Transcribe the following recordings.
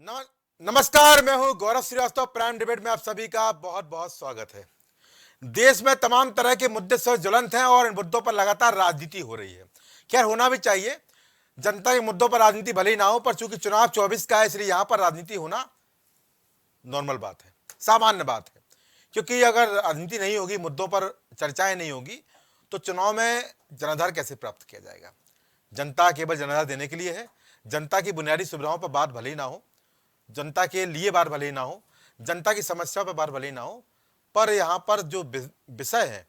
नम, नमस्कार। मैं हूं गौरव श्रीवास्तव। प्राइम डिबेट में आप सभी का बहुत बहुत स्वागत है। देश में तमाम तरह के मुद्दे से ज्वलंत हैं और इन मुद्दों पर लगातार राजनीति हो रही है। खैर, होना भी चाहिए। जनता के मुद्दों पर राजनीति भले ही ना हो, पर चूंकि चुनाव 24 का है, इसलिए यहां पर राजनीति होना नॉर्मल बात है, सामान्य बात है। क्योंकि अगर राजनीति नहीं होगी, मुद्दों पर चर्चाएं नहीं होगी, तो चुनाव में जनाधार कैसे प्राप्त किया जाएगा। जनता केवल जनाधार देने के लिए है। जनता की बुनियादी सुविधाओं पर बात भले ही ना हो, जनता के लिए बात भले ही ना हो, जनता की समस्याओं पर बात भले ही ना हो, पर यहाँ पर जो विषय है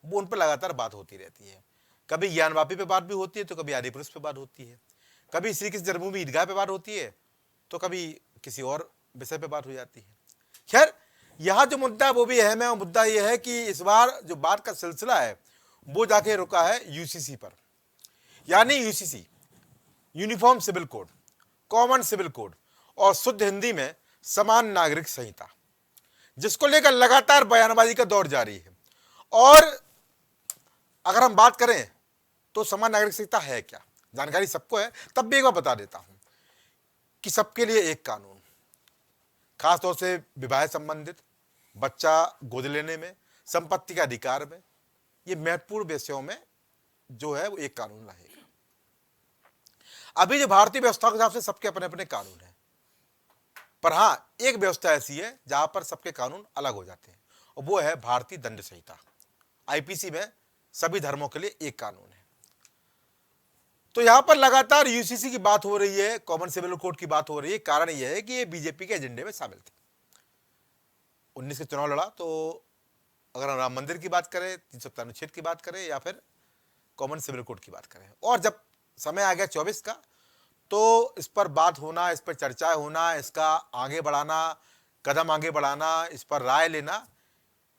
वो उन पर लगातार बात होती रहती है। कभी ज्ञानवापी पे बात भी होती है, तो कभी आदि पुरुष पे बात होती है, कभी श्री कृष्ण जन्मभूमि ईदगाह पे बात होती है, तो कभी किसी और विषय पे बात हो जाती है। खैर, यहाँ जो मुद्दा है वो भी अहम है, और मुद्दा यह है कि इस बार जो बात का सिलसिला है वो जाके रुका है यूसीसी पर। यानी UCC, uniform civil code, common civil code, और शुद्ध हिंदी में समान नागरिक संहिता, जिसको लेकर लगातार बयानबाजी का दौर जारी है। और अगर हम बात करें तो समान नागरिक संहिता है क्या, जानकारी सबको है, तब भी एक बार बता देता हूं कि सबके लिए एक कानून, खासतौर से विवाह संबंधित, बच्चा गोद लेने में, संपत्ति का अधिकार में, ये महत्वपूर्ण विषयों में जो है वो एक कानून रहेगा। अभी जो भारतीय व्यवस्था के हिसाब से सबके अपने अपने कानून हैं, पर हां, एक व्यवस्था ऐसी है जहां पर सबके कानून अलग हो जाते हैं, और वो है भारतीय दंड संहिता। आईपीसी में सभी धर्मों के लिए एक कानून है। तो यहां पर लगातार यूसीसी की बात हो रही है, कॉमन सिविल कोड की बात हो रही है। कारण यह है कि ये बीजेपी के एजेंडे में शामिल थे। 19 के चुनाव लड़ा, तो अगर हम राम मंदिर की बात करें, 370 अनुच्छेद की बात करें, या फिर कॉमन सिविल कोड की बात करें, और जब समय आ गया 24 का, तो इस पर बात होना, इस पर चर्चा होना, इसका आगे बढ़ाना, कदम आगे बढ़ाना, इस पर राय लेना,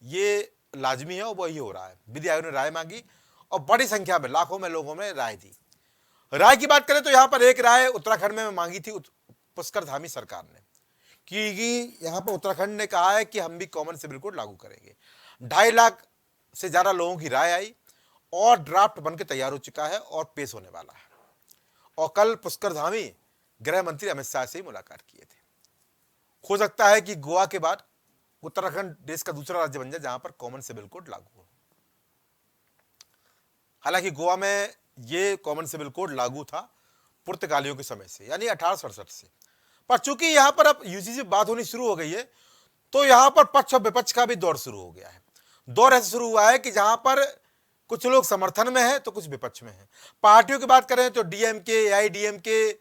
ये लाजमी है, और वही हो रहा है। विधि आयोग ने राय मांगी और बड़ी संख्या में, लाखों में लोगों ने राय दी। राय की बात करें तो यहां पर एक राय उत्तराखंड में मांगी थी पुष्कर धामी सरकार ने, कि यहां पर उत्तराखंड ने कहा है कि हम भी कॉमन सिविल कोड लागू करेंगे। 2.5 लाख से ज्यादा लोगों की राय आई और ड्राफ्ट बनकर तैयार हो चुका है और पेश होने वाला है। और कल पुष्कर धामी गृह मंत्री अमित शाह से ही मुलाकात किए थे। हो सकता है कि गोवा के बाद उत्तराखंड देश का दूसरा राज्य बन जाए जहां पर कॉमन सिविल कोड लागू हो। हालांकि गोवा में ये कॉमन सिविल कोड लागू था पुर्तगालियों के समय से, यानी 1867 से। पर चूंकि यहां पर अब यूसीसी बात होनी शुरू हो गई है, तो यहां पर पक्ष और विपक्ष का भी दौर शुरू हो गया है। दौर ऐसे शुरू हुआ है कि जहां पर कुछ लोग समर्थन में है तो कुछ विपक्ष में है। पार्टियों की बात करें तो डीएमके, एआईडीएमके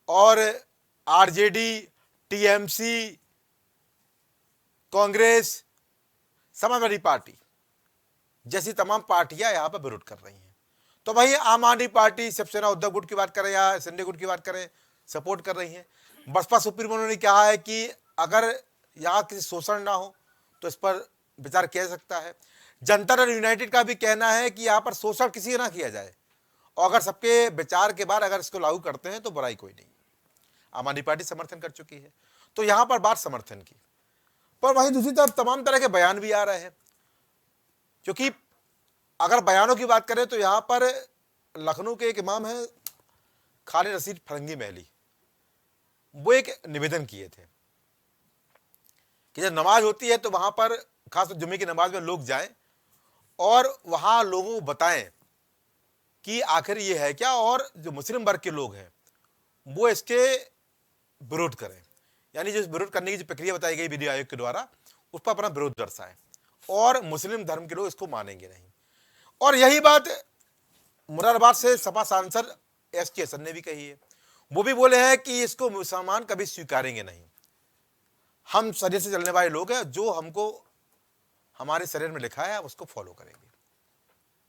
और RJD, TMC, Congress, Samajwadi party जैसी तमाम पार्टियां यहां पर विरोध कर रही हैं। तो वही आम आदमी पार्टी, शिवसेना, उद्धव गुट की बात करें या संजय गुट की बात करें, सपोर्ट कर रही है। बसपा सुप्रीमो ने कहा है कि अगर यहां किसी शोषण ना हो तो इस पर विचार किया जा सकता है। जनता दल यूनाइटेड का भी कहना है कि यहां पर शोषण किसी का ना किया जाए, और अगर सबके विचार के बाद अगर इसको लागू करते हैं तो बुराई कोई नहीं। आम आदमी पार्टी समर्थन कर चुकी है। तो यहां पर बात समर्थन की, पर वहीं दूसरी तरफ तमाम तरह के बयान भी आ रहे हैं। क्योंकि अगर बयानों की बात करें तो यहां पर लखनऊ के एक इमाम है खालिद रशीद फरंगी महली, वो एक निवेदन किए थे कि जब नमाज होती है तो वहां पर, खासकर जुम्मे की नमाज में, लोग जाएं और वहां लोगों को बताएं कि आखिर ये है क्या, और जो मुस्लिम वर्ग के लोग हैं वो इसके विरोध करें। यानी जो विरोध करने की जो प्रक्रिया बताई गई विधि आयोग के द्वारा, उस पर अपना विरोध दर्शाएं, और मुस्लिम धर्म के लोग इसको मानेंगे नहीं। और यही बात मुरादाबाद से सपा सांसद एसटी हसन ने भी कही है। वो भी बोले हैं कि इसको मुसलमान कभी स्वीकारेंगे नहीं। हम शरीर से चलने वाले लोग हैं, जो हमको हमारे शरीर में लिखा है उसको फॉलो करेंगे।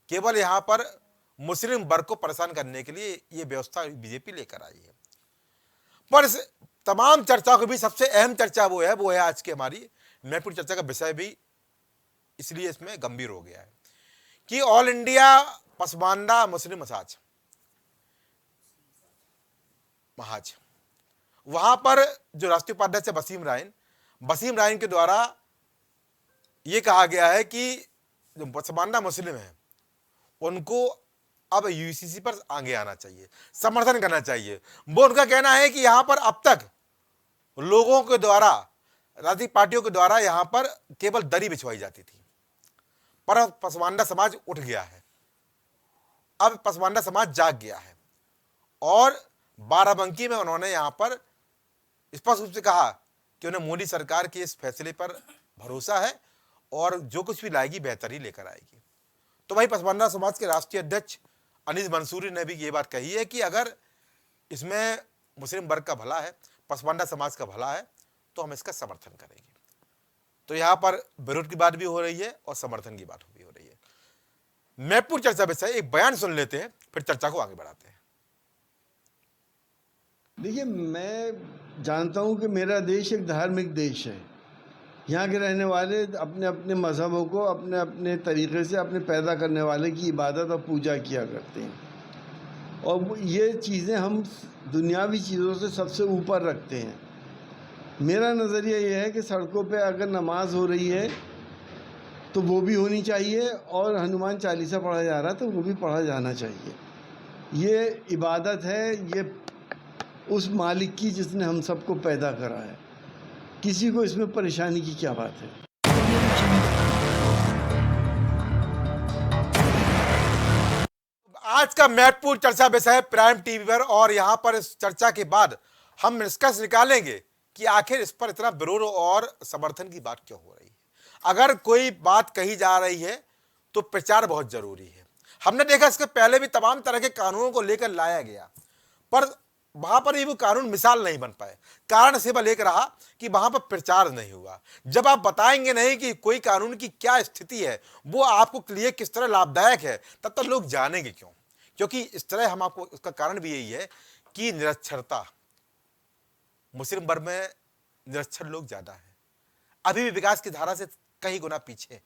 केवल यहां पर मुस्लिम वर्ग को परेशान करने के लिए यह व्यवस्था बीजेपी लेकर आई है। पर इस तमाम चर्चाओं के बीच सबसे अहम चर्चा वो है आज की हमारी महत्वपूर्ण चर्चा का विषय भी इसलिए इसमें गंभीर हो गया है कि ऑल इंडिया पसमानदा मुस्लिम महाज, वहां पर जो राष्ट्रीय उपाध्यक्ष वसीम रायन के द्वारा यह कहा गया है कि जो पसमानदा मुस्लिम है उनको अब यूसीसी पर आगे आना चाहिए, समर्थन करना चाहिए। वो उनका कहना है कि यहां पर अब तक लोगों के द्वारा, राजनीतिक पार्टियों के द्वारा यहां पर केवल दरी बिछवाई जाती थी। पर अब पसमांडा समाज उठ गया है, अब पसमांडा समाज जाग गया है और बाराबंकी में उन्होंने यहां पर स्पष्ट रूप से कहा कि उन्हें मोदी सरकार के इस फैसले पर भरोसा है और जो कुछ भी लाएगी बेहतर ही लेकर आएगी। तो भाई पसमांडा समाज के राष्ट्रीय अध्यक्ष अनीस मंसूरी ने भी ये बात कही है कि अगर इसमें मुस्लिम वर्ग का भला है, पसमांडा समाज का भला है, तो हम इसका समर्थन करेंगे। तो यहाँ पर विरोध की बात भी हो रही है और समर्थन की बात भी हो रही है। मैपुर चर्चा विषय एक बयान सुन लेते हैं, फिर चर्चा को आगे बढ़ाते हैं। देखिए, मैं जानता हूं कि मेरा देश एक धार्मिक देश है। यहाँ के रहने वाले अपने अपने मज़हबों को अपने अपने तरीक़े से अपने पैदा करने वाले की इबादत और पूजा किया करते हैं और ये चीज़ें हम दुनियावी चीज़ों से सबसे ऊपर रखते हैं। मेरा नज़रिया ये है कि सड़कों पे अगर नमाज हो रही है तो वो भी होनी चाहिए और हनुमान चालीसा पढ़ा जा रहा है तो वो भी पढ़ा जाना चाहिए। ये इबादत है, ये उस मालिक की जिसने हम सबको पैदा करा है। किसी को इसमें परेशानी की क्या बात है। आज का महत्वपूर्ण चर्चा विषय है प्राइम टीवी पर और यहां पर इस चर्चा के बाद हम निष्कर्ष निकालेंगे कि आखिर इस पर इतना विरोध और समर्थन की बात क्यों हो रही है। अगर कोई बात कही जा रही है तो प्रचार बहुत जरूरी है। हमने देखा इसके पहले भी तमाम तरह के कानूनों को लेकर लाया गया, पर वहां पर ये वो कानून मिसाल नहीं बन पाए। कारण सिर्फ एक रहा कि वहां पर प्रचार नहीं हुआ। जब आप बताएंगे नहीं कि कोई कानून की क्या स्थिति है, वो आपको लिए किस तरह लाभदायक है, तब तक लोग जानेंगे क्यों। क्योंकि इस तरह हम आपको, उसका कारण भी यही है कि निरक्षरता, मुस्लिम वर्ग में निरक्षर लोग ज्यादा है, अभी भी विकास की धारा से कई गुना पीछे,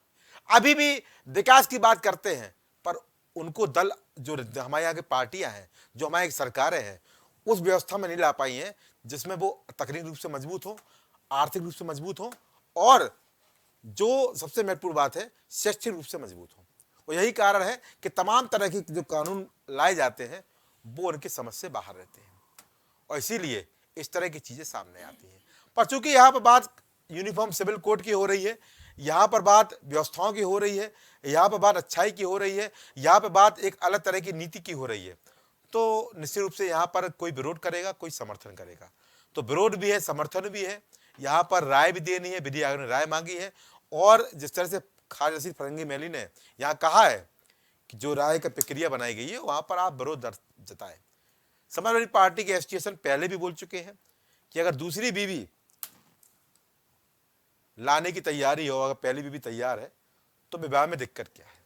अभी भी विकास की बात करते हैं पर उनको दल जो हमारे यहाँ की पार्टियां हैं, जो हमारी सरकारें हैं, उस व्यवस्था में नहीं ला पाई हैं जिसमें वो तकनीकी रूप से मजबूत हो, आर्थिक रूप से मजबूत हो और जो सबसे महत्वपूर्ण बात है शैक्षिक रूप से मजबूत हो। और यही कारण है कि तमाम तरह के जो कानून लाए जाते हैं वो उनकी समझ से बाहर रहते हैं और इसीलिए इस तरह की चीजें सामने आती हैं। पर चूंकि यहाँ पर बात यूनिफॉर्म सिविल कोड की हो रही है, यहाँ पर बात व्यवस्थाओं की हो रही है, यहाँ पर बात अच्छाई की हो रही है, यहाँ पर बात एक अलग तरह की नीति की हो रही है, तो निश्चित रूप से यहाँ पर कोई विरोध करेगा, कोई समर्थन करेगा। तो विरोध भी है, समर्थन भी है, यहाँ पर राय भी देनी है, विधि आयोग ने राय मांगी है और जिस तरह से खाज रशीद फरंगी मैली ने यहाँ कहा है कि जो राय का प्रक्रिया बनाई गई है वहां पर आप विरोध जताएं। समाजवादी पार्टी के एसोसिएशन पहले भी बोल चुके हैं कि अगर दूसरी बीवी लाने की तैयारी हो, अगर पहली बीवी तैयार है तो विवाह में दिक्कत क्या है।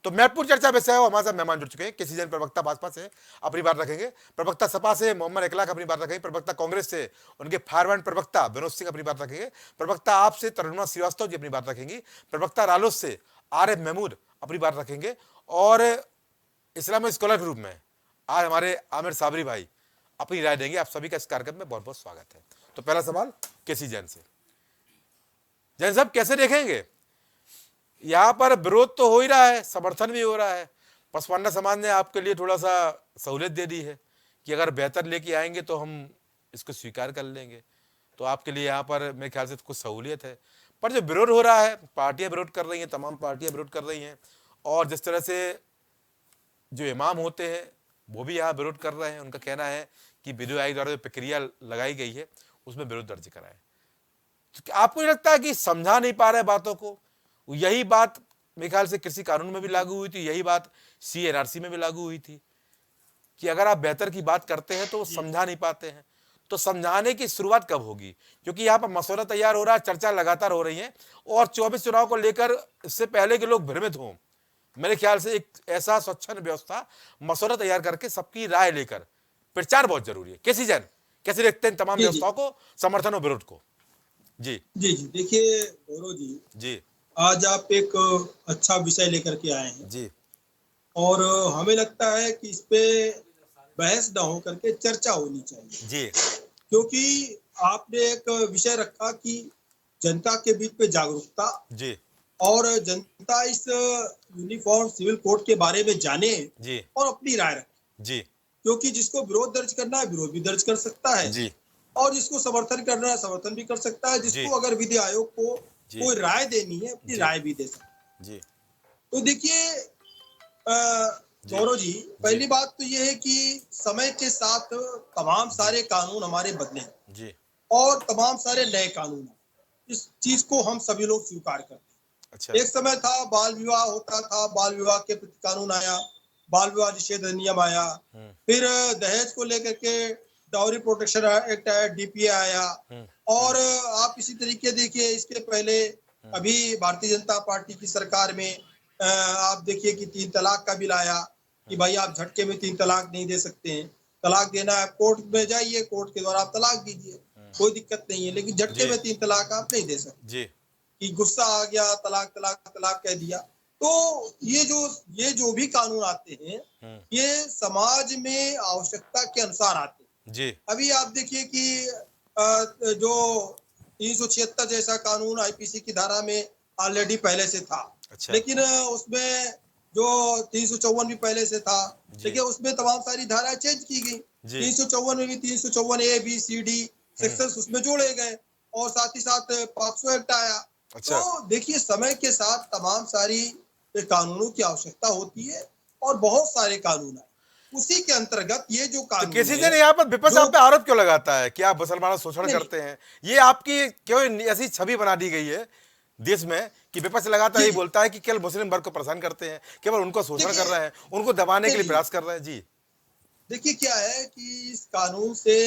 तो महत्वपूर्ण चर्चा विषय है। हमारे साथ मेहमान जुड़ चुके हैं। किसी जन प्रवक्ता भाजपा से अपनी बात रखेंगे, प्रवक्ता सपा से मोहम्मद इकलाक अपनी बात रखेंगे, प्रवक्ता कांग्रेस से उनके फारवर्ड प्रवक्ता विनोद सिंह अपनी बात रखेंगे, प्रवक्ता आप से तरुणा श्रीवास्तव जी अपनी बात रखेंगी, प्रवक्ता रालोद से आरिफ महमूद अपनी बात रखेंगे और इस्लामिक स्कॉलर ग्रुप में आज हमारे आमिर साबरी भाई अपनी राय देंगे। आप सभी का इस कार्यक्रम में बहुत बहुत स्वागत है। तो पहला सवाल केसी जैन से। जैन साहब कैसे देखेंगे, यहाँ पर विरोध तो हो ही रहा है, समर्थन भी हो रहा है, पसमांडा समाज ने आपके लिए थोड़ा सा सहूलियत दे दी है कि अगर बेहतर लेके आएंगे तो हम इसको स्वीकार कर लेंगे, तो आपके लिए यहाँ पर मेरे ख्याल से कुछ सहूलियत है। पर जो विरोध हो रहा है, पार्टियां विरोध कर रही हैं, तमाम पार्टियां विरोध कर रही हैं और जिस तरह से जो इमाम होते हैं वो भी यहाँ विरोध कर रहे हैं। उनका कहना है कि विधि आयोग द्वारा जो प्रक्रिया लगाई गई है उसमें विरोध दर्ज कराए। तो आपको नहीं लगता है कि समझा नहीं पा रहे बातों को? यही बात मेरे ख्याल से कृषि कानून में भी लागू हुई थी, यही बात CNRC में भी लागू हुई थी कि अगर आप बेहतर की बात करते हैं तो समझा नहीं पाते हैं। तो समझाने की शुरुआत कब होगी? क्योंकि यहाँ पर मसौदा तैयार हो रहा है, चर्चा लगातार हो रही है और 24 चुनाव को लेकर इससे पहले के लोग भ्रमित हों, मेरे ख्याल से एक ऐसा स्वच्छंद व्यवस्था मसौदा तैयार करके सबकी राय लेकर प्रचार बहुत जरूरी है। कैसी जैन कैसे देखते हैं तमाम व्यवस्थाओं को, समर्थन और विरोध को? जी जी जी देखिए गौरव जी, आज आप एक अच्छा विषय लेकर के आए हैं जी और हमें लगता है कि इस पे बहस न हो करके चर्चा होनी चाहिए जी, क्योंकि आपने एक विषय रखा कि जनता के बीच में जागरूकता जी और जनता इस यूनिफॉर्म सिविल कोड के बारे में जाने जी और अपनी राय रखे। जी क्योंकि जिसको विरोध दर्ज करना है विरोध भी दर्ज कर सकता है जी और जिसको समर्थन करना है समर्थन भी कर सकता है, जी जिसको अगर विधि आयोग को जी कोई राय देनी है अपनी जी राय भी दे सकता है। जी तो देखिए जी गौरव जी, जी पहली बात तो ये है कि समय के साथ तमाम जी सारे कानून हमारे बदले हैं जी और तमाम सारे नए कानून हैं। इस चीज को हम सभी लोग स्वीकार करते अच्छा हैं। एक समय था बाल विवाह होता था, बाल विवाह के प्रति कानून आया, बाल विवाह निषेध अधिनियम आया, हम्म फिर दहेज को लेकर के डाउरी प्रोटेक्शन एक्ट आया, डीपीए आया, हम्म और आप इसी तरीके देखिए इसके पहले हम्म अभी भारतीय जनता पार्टी की सरकार में आप देखिए कि 3 तलाक का बिल आया कि हम्म भाई आप झटके में 3 तलाक नहीं दे सकते हैं, तलाक देना है कोर्ट में जाइए, कोर्ट के द्वारा आप तलाक दीजिए, कोई दिक्कत नहीं है, लेकिन झटके जी में 3 तलाक आप नहीं दे सकते जी कि गुस्सा आ गया तलाक तलाक तलाक कह दिया। तो ये जो भी कानून आते हैं हम्म ये समाज में आवश्यकता के अनुसार आते हैं। जी अभी आप देखिए कि जो 376 जैसा कानून आईपीसी की धारा में ऑलरेडी पहले से था, अच्छा लेकिन उसमें जो 354 भी पहले से था, जी देखिए उसमें तमाम सारी धाराएं चेंज की गई। जी 354 में भी 354 A B C D sections उसमें जोड़े गए और साथ ही साथ पॉक्सो एक्ट आया। अच्छा तो देखिए समय के साथ तमाम सारी कानूनों की आवश्यकता होती है और बहुत सारे कानून आए। उसी के अंतर्गत ये जो तो कानून किसी है ने यहाँ पर विपक्ष जो आप पे आरोप क्यों लगाता है कि आप मुसलमानों का शोषण नहीं नहीं करते हैं? ये आपकी क्यों ऐसी छवि बना दी गई है देश में कि विपक्ष लगातार जी ये जी बोलता है कि केवल मुस्लिम वर्ग को परेशान करते हैं, केवल उनको शोषण कर देखिए रहे हैं, उनको दबाने के नहीं लिए नहीं प्रयास कर रहे हैं? जी देखिए क्या है कि इस कानून से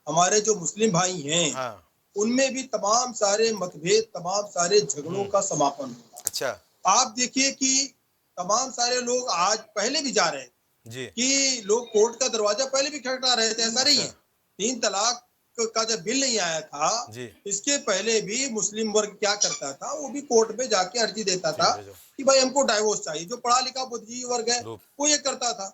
हमारे जो मुस्लिम भाई हैं हाँ उनमें भी तमाम सारे मतभेद तमाम सारे झगड़ों का समापन होगा। अच्छा आप देखिए कि तमाम सारे लोग आज पहले भी जा रहे हैं जी कि लोग कोर्ट का दरवाजा पहले भी खटखटा रहे थे, ऐसा नहीं अच्छा है। 3 तलाक का जब बिल नहीं आया था जी इसके पहले भी मुस्लिम वर्ग क्या करता था, वो भी कोर्ट में जाके अर्जी देता ठीक था है भेजो कि भाई हमको डाइवोर्स चाहिए। जो पढ़ा लिखा बुद्धिजीवी वर्ग है रूप वो ये करता था,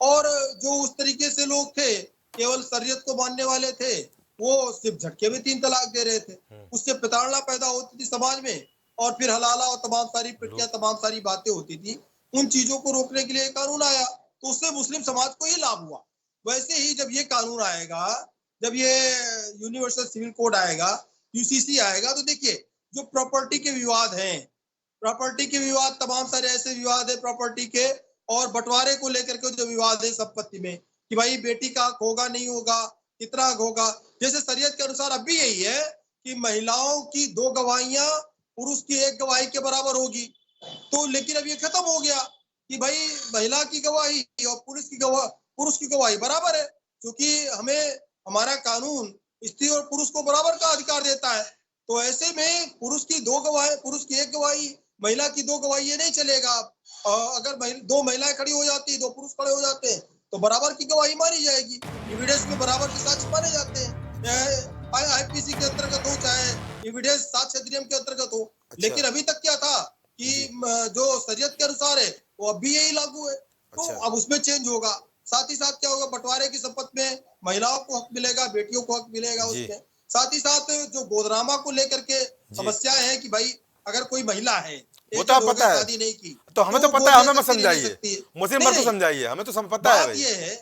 और जो उस तरीके से लोग थे केवल शरीयत को मानने वाले थे वो सिर्फ झटके में 3 तलाक दे रहे थे। उससे प्रताड़ना पैदा होती थी समाज में और फिर हलाला और तमाम सारी प्रक्रिया रूप तमाम सारी बातें होती थी। उन चीजों को रोकने के लिए कानून आया तो उससे मुस्लिम समाज को ही लाभ हुआ। वैसे ही जब ये कानून आएगा, जब ये यूनिवर्सल सिविल कोड आएगा, यूसीसी आएगा, तो देखिए जो प्रॉपर्टी के विवाद हैं, प्रॉपर्टी के विवाद तमाम सारे ऐसे विवाद है प्रॉपर्टी के और बंटवारे को लेकर के जो विवाद है संपत्ति में कि भाई बेटी का हक होगा नहीं होगा, कितना हक होगा। जैसे शरीयत के अनुसार अब भी यही है कि महिलाओं की 2 गवाहियां पुरुष की 1 गवाही के बराबर होगी। तो लेकिन अब ये खत्म हो गया कि भाई महिला की गवाही और पुरुष की गवाही बराबर है, क्योंकि हमें हमारा कानून स्त्री और पुरुष को बराबर का अधिकार देता है। तो ऐसे में पुरुष की 2 गवाही, पुरुष की 1 गवाही, महिला की 2 गवाही, ये नहीं चलेगा। अगर 2 महिलाएं खड़ी हो जाती, 2 पुरुष खड़े हो जाते हैं तो बराबर की गवाही मानी जाएगी। एविडेंस में बराबर के साक्ष्य माने जाते हैं, आईपीसी के अंतर्गत हो चाहे एविडेंस साक्ष्य अधिनियम के अंतर्गत हो। अच्छा लेकिन अभी तक क्या था कि जी जो शरीयत के अनुसार है वो अब भी यही लागू है। तो अच्छा अब उसमें चेंज होगा। साथ ही साथ क्या होगा, बंटवारे की संपत्ति में महिलाओं को हक मिलेगा, बेटियों को हक मिलेगा जी उसमें। साथ ही साथ जो गोदरामा को लेकर के जी समस्याएं हैं कि भाई अगर कोई महिला है, वो 1 तो या आप 2 पता है, शादी नहीं की, तो तो हमें तो वो पता गोद है, हमें मत लेकर के नहीं ले समझाइए, सकती है। मुस्लिम नहीं वर्ग को नहीं, समझाइए, हमें तो पता है भाई।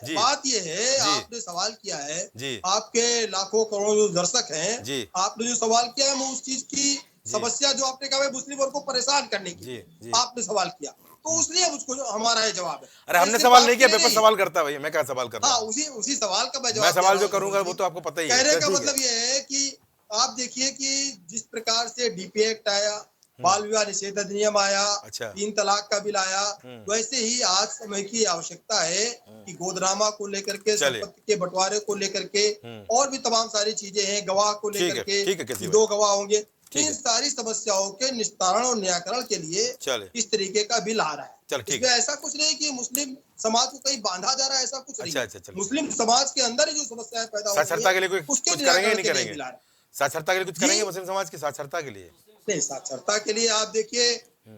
जी बात ये है, जी आपने सवाल किया है, जी आपके लाखों करोड़ों जो दर्शक हैं, जी आपने जो सवाल किया है वो उस चीज की जी समस्या जो आपने कहा है मुस्लिम वर्ग को परेशान करने के जी लिए जी आपने सवाल किया, तो उसलिए उसको हमारा ये जवाब है। अरे मैं हमने सिर्फ सवाल नहीं आपके किया, लिए विपक्ष नहीं, सवाल करता है भैया, मैं क्या सवाल कर रहा हाँ हूँ? उसी सवाल का मैं मैं जवाब दे सवाल रहा जो हूँ करूंगा गौरव वो जी। तो आपको पता ही है, कहने चल का ठीक है। मतलब ये है कि आप देखिए कि जिस प्रकार से डीपी एक्ट आया, बाल विवाह निषेध अधिनियम आया, अच्छा 3 तलाक का बिल आया, हम्म वैसे ही आज समय की आवश्यकता है कि गोदरामा को लेकर के, चलिए संपत्ति के बंटवारे को लेकर के और भी तमाम सारी चीजें हैं, गवाह को लेकर के ठीक है कि किसी भाई, 2 गवाह होंगे। ठीक इन है, सारी समस्याओं के निस्तारण और निराकरण के लिए चले इस तरीके का बिल आ रहा है। चल ठीक इसमें है। ऐसा कुछ नहीं कि मुस्लिम समाज को कहीं बांधा जा रहा है, ऐसा कुछ नहीं अच्छा है। अच्छा चलो, मुस्लिम समाज के अंदर ही जो समस्याएं पैदा हो रही साक्षरता है के लिए उसके कुछ करेंगे या निराकरण नहीं के लिए करेंगे? बिल आ रहा है। साक्षरता के लिए कुछ जी करेंगे मुस्लिम समाज की साक्षरता के लिए? नहीं, साक्षरता के लिए आप देखिए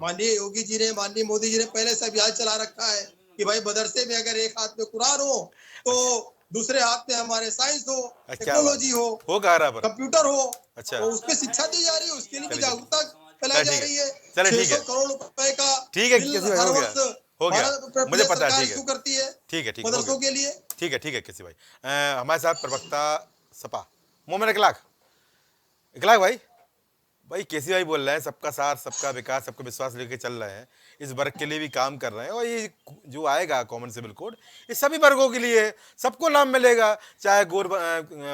माननीय योगी जी ने, माननीय मोदी जी ने पहले से अभियान चला रखा है कि भाई मदरसे में अगर एक हाथ में कुरान हो तो दूसरे हाथ में हमारे साइंस हो, क्या बात टेक्नोलॉजी हो कह रहा पर? कंप्यूटर हो, अच्छा तो उस पर शिक्षा दी जा रही है, उसके लिए भी चलिए चलिए जागरूकता फैलाई चल जा ठीक है, रही है। चले ठीक 600 है, करोड़ रुपए का ठीक है बिल किसी भाई, हर हो गया, वर्ष हो गया, भारत मुझे प्रदेश पता है, सरकार ठीक है, इशू करती है ठीक है, ठीक हो मदरसों गया, के लिए। ठीक है किसी भाई। हमारे साथ प्रवक्ता सपा मोमिन इखलाक भाई, भाई केसी भाई बोल रहे हैं सबका साथ सबका विकास सबका विश्वास लेके चल रहे हैं, इस वर्ग के लिए भी काम कर रहे हैं, और ये जो आएगा कॉमन सिविल कोड ये सभी वर्गों के लिए है, सबको लाभ मिलेगा, चाहे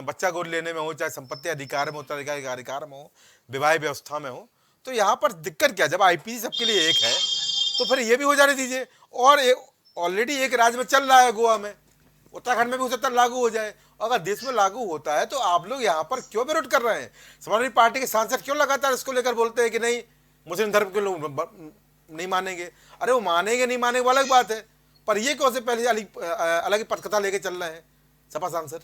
बच्चा गोद लेने में हो, चाहे संपत्ति अधिकार में हो, उत्तराधिकारी अधिकार में हो, विवाह व्यवस्था में हो। तो यहाँ पर दिक्कत क्या, जब आईपीसी सबके लिए एक है तो फिर ये भी हो जाने दीजिए। और ऑलरेडी एक राज्य में चल रहा है गोवा में, उत्तराखंड में भी हो सकता है लागू हो जाए। अगर देश में लागू होता है तो आप लोग यहाँ पर क्यों विरोध कर रहे हैं? समाजवादी पार्टी के सांसद क्यों लगातार इसको लेकर बोलते हैं कि नहीं मुस्लिम धर्म के लोग नहीं मानेंगे? अरे वो मानेंगे नहीं मानेंगे वो अलग बात है, पर ये कौन से पहले अलग पटकथा लेके चल रहे हैं सपा सांसद?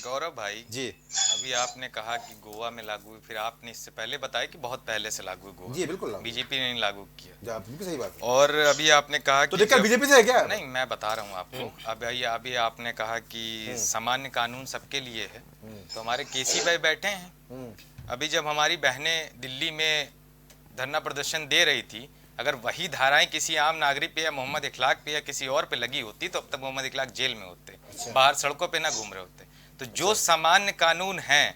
गौरव भाई जी, अभी आपने कहा कि गोवा में लागू हुई, फिर आपने इससे पहले बताया कि बहुत पहले से लागू गोवा। जी बिल्कुल, बीजेपी ने नहीं लागू किया। बिल्कुल सही बात है। और अभी आपने कहा तो कि दिक्कत बीजेपी से है क्या? नहीं, मैं बता रहा हूँ आपको। अभी आपने कहा कि सामान्य कानून सबके लिए है, तो हमारे केसी भाई बैठे हैं। अभी जब हमारी बहनें दिल्ली में धरना प्रदर्शन दे रही थी, अगर वही धाराएं किसी आम नागरिक पे या मोहम्मद इखलाक पे या किसी और पे लगी होती तो अब तक मोहम्मद इखलाक जेल में होते, बाहर सड़कों पे ना घूम रहे होते। तो जो सामान्य कानून हैं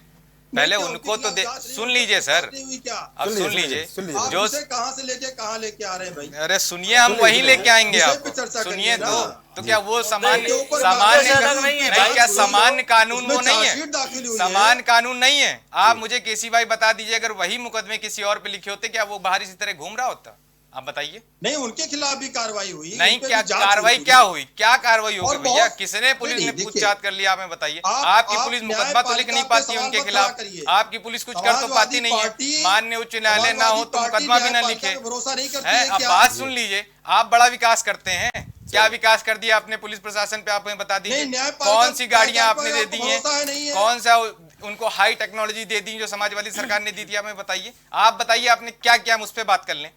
पहले उनको तो सुन लीजिए सर, अब सुन लीजिए जो कहां से लेके कहां लेके आ रहे हैं भाई। अरे सुनिए, हम वही लेके आएंगे आपको, सुनिए। तो क्या वो सामान्य नहीं, क्या सामान्य कानून वो नहीं है? सामान्य कानून नहीं है। आप मुझे केसी भाई बता दीजिए, अगर वही मुकदमे किसी और पे लिखे होते क्या वो बाहर इसी तरह घूम रहा होता? आप बताइए। नहीं, उनके खिलाफ भी कार्रवाई हुई नहीं, क्या कार्रवाई क्या हुई? क्या कार्रवाई होगी भैया? किसने पुलिस ने पूछताछ कर लिया? हमें बताइए। आपकी पुलिस मुकदमा तो लिख नहीं पाती उनके खिलाफ, आपकी पुलिस कुछ कर तो पाती नहीं है। माननीय उच्च न्यायालय ना हो तो मुकदमा भी ना लिखे। भरोसा नहीं करती है, है अब क्या? बात सुन लीजिए। आप बड़ा विकास करते हैं, क्या विकास कर दिया आपने पुलिस प्रशासन पे? आप हमें बता दीजिए। कौन सी गाड़ियां आपने दे दी हैं? कौन सा उनको हाई टेक्नोलॉजी दे दी जो समाजवादी सरकार ने दी थी? हमें बताइए। आप बताइए आपने क्या किया, हम उस पर बात कर लें।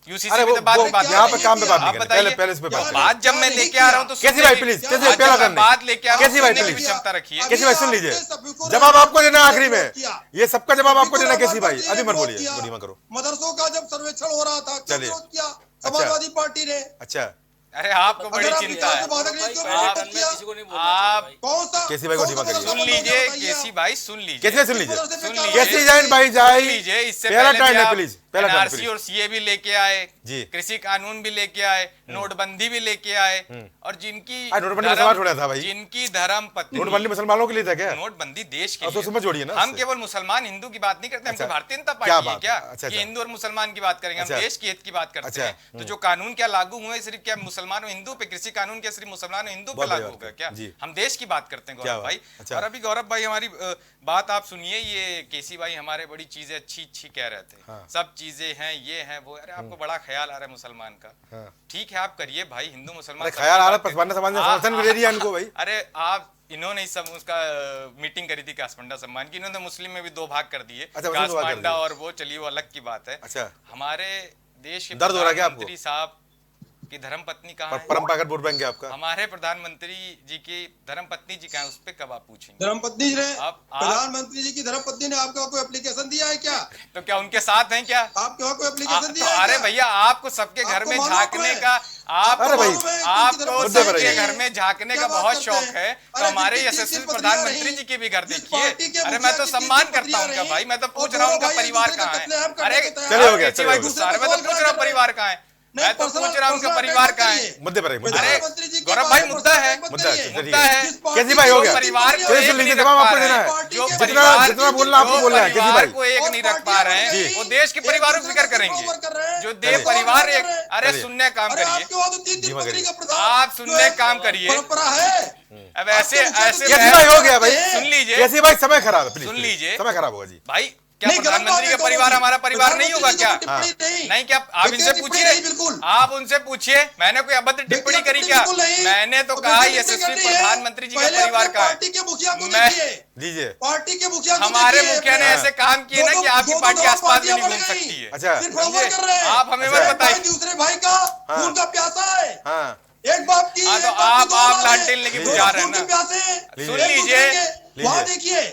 यूसीसी पे तो बाद में बात यहाँ पे काम पे बात आप नहीं बताइए। पहले इस पे बात जब मैं लेके आ रहा हूँ तो केसी भाई प्लीज, केसी भाई पहला करने, बात लेके आ रहा हूँ, केसी भाई सुनने की प्लीज, क्षमता रखिए। केसी भाई सुन लीजिए, जवाब आपको देना आखिरी में, ये सबका जवाब आपको देना। केसी भाई अभी मत बोलिए, गोली मत करो। मदरसों का जब सर्वेक्षण हो रहा था चलिए, विरोध किया समाजवादी पार्टी ने। अच्छा, अरे आपको बड़ी चिंता है। आप कौन सा केसी भाई को धीमा करिए। सुन लीजिए केसी भाई, सुन लीजिए, कैसे सुन लीजिए, सुन लीजिए, केसी जैन भाई जाए लीजिए। इससे पहला पहले टर्न भी है आप प्लीज, पहला टर्न एनआरसी और सीए भी लेके आए जी, कृषि कानून भी लेके आए, नोटबंदी भी लेके आए, और जिनकी नोटबंदी मुसलमान छोड़ा था भाई, जिनकी धर्म पत्नी, नोटबंदी मुसलमानों के लिए था क्या? नोटबंदी देश के तो समझ जोड़िए ना, हम केवल मुसलमान हिंदू की बात नहीं करते, हमको भारतीय जनता क्या पार्टी है क्या अच्छा, कि हिंदू और मुसलमान की बात करेंगे? हम देश के हित की बात करते हैं। तो जो कानून क्या लागू हुए सिर्फ क्या मुसलमान और हिंदू पे, कृषि कानून क्या सिर्फ मुसलमान और हिंदू पे लागू होगा क्या? हम देश की बात करते हैं गौरव भाई। और अभी गौरव भाई हमारी बात आप सुनिए, ये केसी भाई हमारे बड़ी चीजें अच्छी कह रहे थे, सब चीजें हैं, ये है वो। अरे आपको बड़ा ख्याल आ रहा है मुसलमान का, ठीक है आप करिए भाई, हिंदू मुसलमान ख्याल आ रहा है, समाज ने समर्थन भी दे दिया इनको भाई। अरे आप इन्होंने इस सब उसका मीटिंग करी थी कासमंडा सम्मान की, इन्होंने मुस्लिम में भी दो भाग कर दिए, कासमंडा और वो, चलिए वो अलग की बात है। अच्छा, हमारे देश के दर्द हो रहा है क्या आपको? प्रधानमंत्री साहब की धर्मपत्नी कहाँ है? परंपरागत वोट बैंक है आपका। हमारे प्रधानमंत्री जी की धर्मपत्नी जी कहाँ है? उस पे कब आप पूछेंगे? धर्मपत्नी ने, प्रधानमंत्री जी की धर्मपत्नी ने आपके वहाँ कोई एप्लीकेशन दिया है क्या? तो क्या उनके साथ हैं क्या? आपके वहाँ कोई एप्लीकेशन दिया है? अरे भैया आपको सबके घर में झांकने का, आपको सबके घर में झांकने का बहुत शौक है, तो हमारे यशस्वी प्रधानमंत्री जी के भी घर देखिए। अरे मैं तो सम्मान करता हूँ उनका भाई, मैं तो पूछ रहा हूँ उनका परिवार कहाँ है? अरे केसी भाई गुस्सा, मैं तो पूछ रहा हूँ परिवार कहाँ है, मैं तो पूछ रहा हूँ उनका परिवार कहाँ है? मुद्दे पर अरे गौरव भाई मुद्दा है, मुद्दा है। केसी भाई हो गया, परिवार को सुन लीजिए, जवाब आपको देना है। जो जितना बोलना आपको बोलना है, केसी भाई को एक नहीं रख पा रहे हैं, वो देश के परिवारों की फिक्र करेंगे। जो देश परिवार एक, अरे सुनने काम करिए, आप सुनने काम करिए। अब ऐसे केसी भाई हो गया भाई, सुन लीजिए, केसी भाई समय खराब है, सुन लीजिए, समय खराब होगा जी भाई। क्या प्रधानमंत्री का परिवार हमारा परिवार नहीं होगा क्या? नहीं, क्या आप इनसे पूछिए, आप उनसे पूछिए, मैंने कोई अभद्र टिप्पणी करी क्या? मैंने तो कहा यशस्वी प्रधानमंत्री जी का परिवार का है। दीजिए, पार्टी के मुखिया, हमारे मुखिया ने ऐसे काम किए ना कि आपकी पार्टी के आसपास भी नहीं घूम सकती है। अच्छा, आप हमें मत बताइए, दूसरे भाई का खून का प्यासा है, एक बाप की, तो आप लालटेन लेके बुझा रहे हैं ना। सुन लीजिए, वहाँ देखिए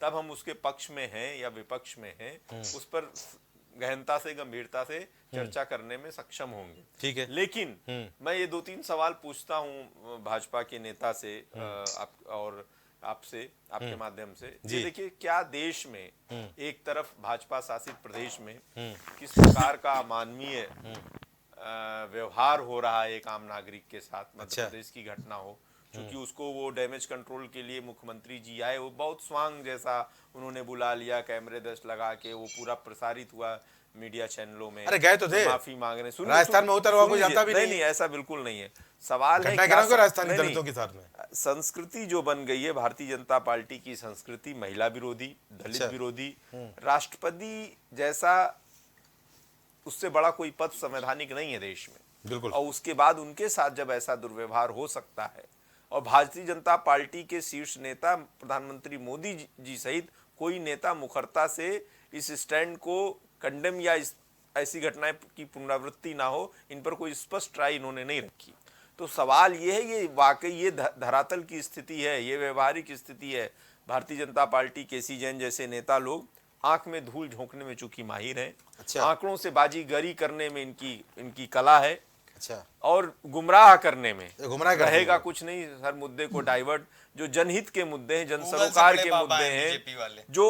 तब हम उसके पक्ष में हैं या विपक्ष में हैं, उस पर गहनता से, गंभीरता से चर्चा करने में सक्षम होंगे। ठीक है। लेकिन मैं ये 2-3 सवाल पूछता हूं भाजपा के नेता से, आप और आपसे, आपके माध्यम से, जी। ये देखिए क्या देश में एक तरफ भाजपा शासित प्रदेश में किस प्रकार का अमानवीय व्यवहार हो रहा है एक आम नागरिक के साथ, मध्य अच्छा। प्रदेश की घटना हो, क्योंकि उसको वो डैमेज कंट्रोल के लिए मुख्यमंत्री जी आए, वो बहुत स्वांग जैसा उन्होंने बुला लिया, कैमरे 10 लगा के वो पूरा प्रसारित हुआ मीडिया चैनलों में। अरे गए तो थे, माफी मांग रहे हैं। राजस्थान में उतर हुआ कोई जाता भी नहीं नहीं। नहीं, ऐसा बिल्कुल नहीं है। सवाल है घटना क्या गिरा को राजस्थानी नहीं, दलितों नहीं। के साथ में संस्कृति जो बन गई है भारतीय जनता पार्टी की संस्कृति, महिला विरोधी, दलित अच्छा। विरोधी, राष्ट्रपति जैसा उससे बड़ा कोई पद संवैधानिक नहीं है देश में, बिल्कुल। और उसके बाद उनके साथ जब ऐसा दुर्व्यवहार हो सकता है, और भारतीय जनता पार्टी के शीर्ष नेता प्रधानमंत्री मोदी जी सहित कोई नेता मुखरता से इस स्टैंड को कंडेम या ऐसी घटनाएं की पुनरावृत्ति ना हो, इन पर कोई स्पष्ट राय इन्होंने नहीं रखी। तो सवाल ये है, ये वाकई ये धरातल की स्थिति है, ये व्यवहारिक स्थिति है। भारतीय जनता पार्टी केसी जैन जैसे नेता लोग आंख में धूल झोंकने में चूंकि माहिर हैं, अच्छा। आंकड़ों से बाजीगरी करने में इनकी कला है, अच्छा, और गुमराह करने में गुमराह करते रहेगा हैं। कुछ नहीं। हर मुद्दे को डाइवर्ट, जो जनहित के मुद्दे हैं, जन गूगल से सरोकार बड़े के बाबा मुद्दे हैं हैं, बीजेपी वाले। जो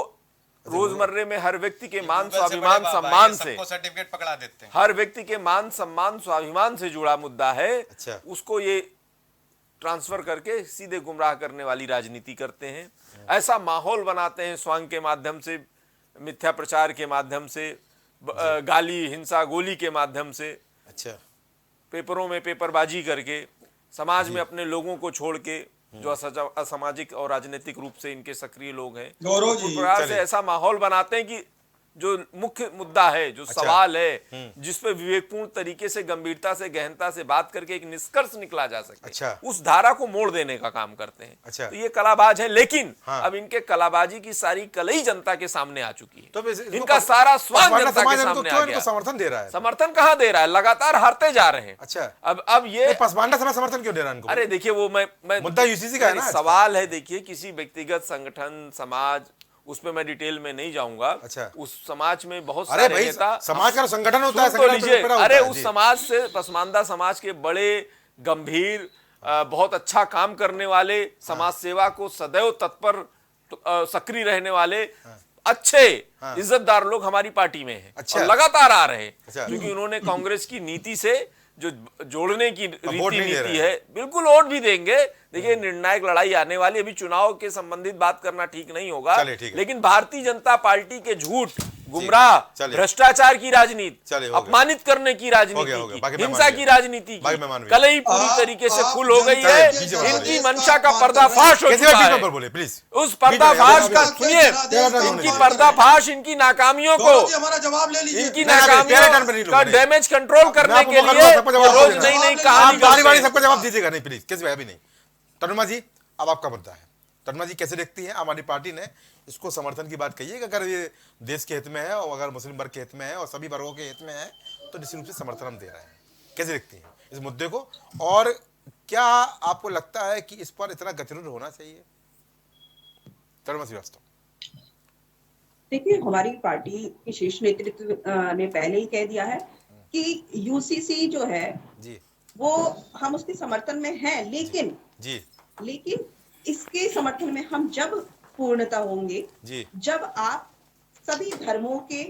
रोजमर्रे में हर व्यक्ति के मान गूगल से बड़े स्वाभिमान बाबा हैं, सम्मान ये से, सबको सर्टिफिकेट पकड़ा देते हैं। हर व्यक्ति के मान सम्मान स्वाभिमान से जुड़ा मुद्दा है, अच्छा। उसको ये ट्रांसफर करके सीधे गुमराह करने वाली राजनीति करते हैं। ऐसा माहौल बनाते हैं स्वांग के माध्यम से, मिथ्या प्रचार के माध्यम से, गाली हिंसा गोली के माध्यम से, अच्छा, पेपरों में पेपरबाजी करके, समाज में अपने लोगों को छोड़ के, जो असामाजिक और राजनीतिक रूप से इनके सक्रिय लोग हैं, गौरव जी, उस प्रकार से चलिए। ऐसा माहौल बनाते हैं कि जो मुख्य मुद्दा है, जो अच्छा। सवाल है, जिस पे विवेकपूर्ण तरीके से, गंभीरता से, गहनता से बात करके एक निष्कर्ष निकला जा सके, अच्छा। उस धारा को मोड़ देने का काम करते हैं। अच्छा। तो ये कलाबाज है, लेकिन हाँ। अब इनके कलाबाजी की सारी कलई जनता के सामने आ चुकी है। तो फिर इसको इनका सारा स्वांग पसवाना जनता समाज के इनको सामने क्यों आ इनको गया। समर्थन दे रहा है? समर्थन कहाँ दे रहा है, लगातार हारते जा रहे हैं। अच्छा। अब ये नहीं, पसवाना समाज समर्थन क्यों दे रहा है इनको? अरे देखिए, वो मैं मुद्दा यूसीसी का है ना आज का। सवाल है, देखिए किसी व्यक्तिगत संगठन समाज, उसमें मैं डिटेल में नहीं जाऊंगा। अच्छा। उस समाज में बहुत अरे सारे भाई, नेता, समाज का संगठन होता है, सुन तो संगठन लीजिए, पे पड़ा होता अरे है, उस जी। समाज से, पसमानदा समाज के बड़े गंभीर, बहुत अच्छा काम करने वाले, समाज सेवा को सदैव तत्पर सक्रिय रहने वाले अच्छे इज्जतदार लोग हमारी पार्टी में हैं, अच्छा। और लगातार आ रहे हैं, अच्छा। क्योंकि उन्होंने कांग्रेस की नीति से जो जोड़ने की वोट रीति नहीं दे नीति रहे है, बिल्कुल वोट भी देंगे। देखिए, निर्णायक लड़ाई आने वाली, अभी चुनाव के संबंधित बात करना ठीक नहीं होगा, चलिए, ठीक है। लेकिन भारतीय जनता पार्टी के झूठ, गुमराह, चलिए। भ्रष्टाचार की राजनीति, चलिए, हो गया। अपमानित करने की हो गया, राजनीति बाकी की, मैं हिंसा मान की लिया। राजनीति बाकी की मैं मान लिया। कलई पूरी तरीके से खुल हो गई चलिए, है। बीच में इनकी बात मंशा का करें। पर्दाफाश हो कैसे चुका बीच में है। बोले प्लीज? उस पर्दाफाश बीच में का अभी- सुनिए, इनकी पर्दाफाश, इनकी नाकामियों को, गौरव जी, हमारा जवाब ले लीजिए। इनकी नहीं, अभी तेरे टर्न पे नहीं नाकामियों का लूंगा, नहीं। डैमेज कंट्रोल मैं करने आपको के मौका लिए दूंगा, सबको जवाब रोज देना। नई नई आप कहानी आप बारी बारी करते हैं। सबको जवाब दीजिएगा, नहीं प्लीज, किसी भाई भी नहीं। तनुमा जी, अब आपका मुद्दा है। तनुमा जी कैसे देखती हैं, आम आदमी पार्टी ने इसको समर्थन की बात कही है कि अगर ये देश के हित में है, और अगर मुस्लिम वर्ग के हित में है, और सभी वर्गों के हित में है, तो निश्चित रूप से समर्थन हम दे रहे हैं। कैसे देखती हैं इस मुद्दे को, और क्या आपको लगता है कि इस पर इतना गतिरोध होना चाहिए? तनुमा श्रीवास्तव। देखिए, हमारी पार्टी के शीर्ष नेतृत्व ने पहले ही कह दिया है कि यूसीसी जो है जी वो हम उसके समर्थन में हैं, जी लेकिन इसके समर्थन में हम जब पूर्णता होंगे, जी जब आप सभी धर्मों के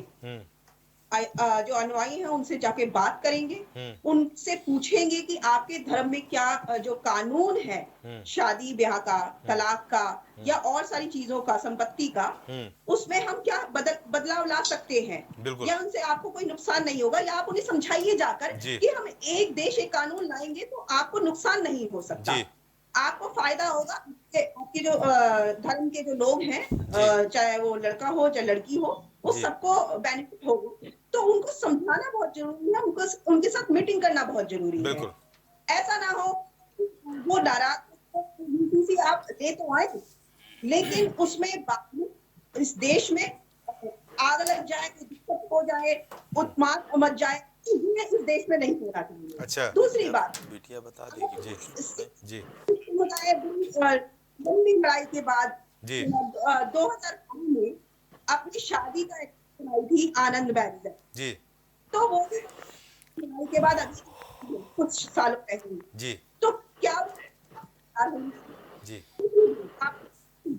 जो अनुयायी हैं उनसे जाके बात करेंगे, उनसे पूछेंगे कि आपके धर्म में क्या जो कानून है शादी ब्याह का, तलाक का, या और सारी चीजों का, संपत्ति का, उसमें हम क्या बदलाव ला सकते हैं, बिल्कुल। या उनसे आपको कोई नुकसान नहीं होगा, या आप उन्हें समझाइए जाकर जी। कि हम एक देश एक कानून लाएंगे तो आपको नुकसान नहीं हो सकता, जी। आपको फायदा होगा। आपके जो धर्म के जो लोग हैं, चाहे वो लड़का हो चाहे लड़की हो, वो जी। सबको बेनिफिट होगा। तो उनको समझाना बहुत जरूरी है, उनके साथ मीटिंग करना बहुत जरूरी है। बिल्कुल। ऐसा ना हो वो डरा यूसीसी आप दे तो आए, लेकिन उसमें बाद में इस देश में आग लग जाए, दिक्कत हो जाए, उत्पात मच जाए, ये इस देश में नहीं होना चाहिए। अच्छा। दूसरी बात, बिटिया बता देगी जी लंबी लड़ाई के बाद जी 2000 में अपनी शादी का बनाई थी आनंद बैरिजर, जी तो वो भी लड़ाई के बाद अभी कुछ सालों पहले, जी तो क्या जी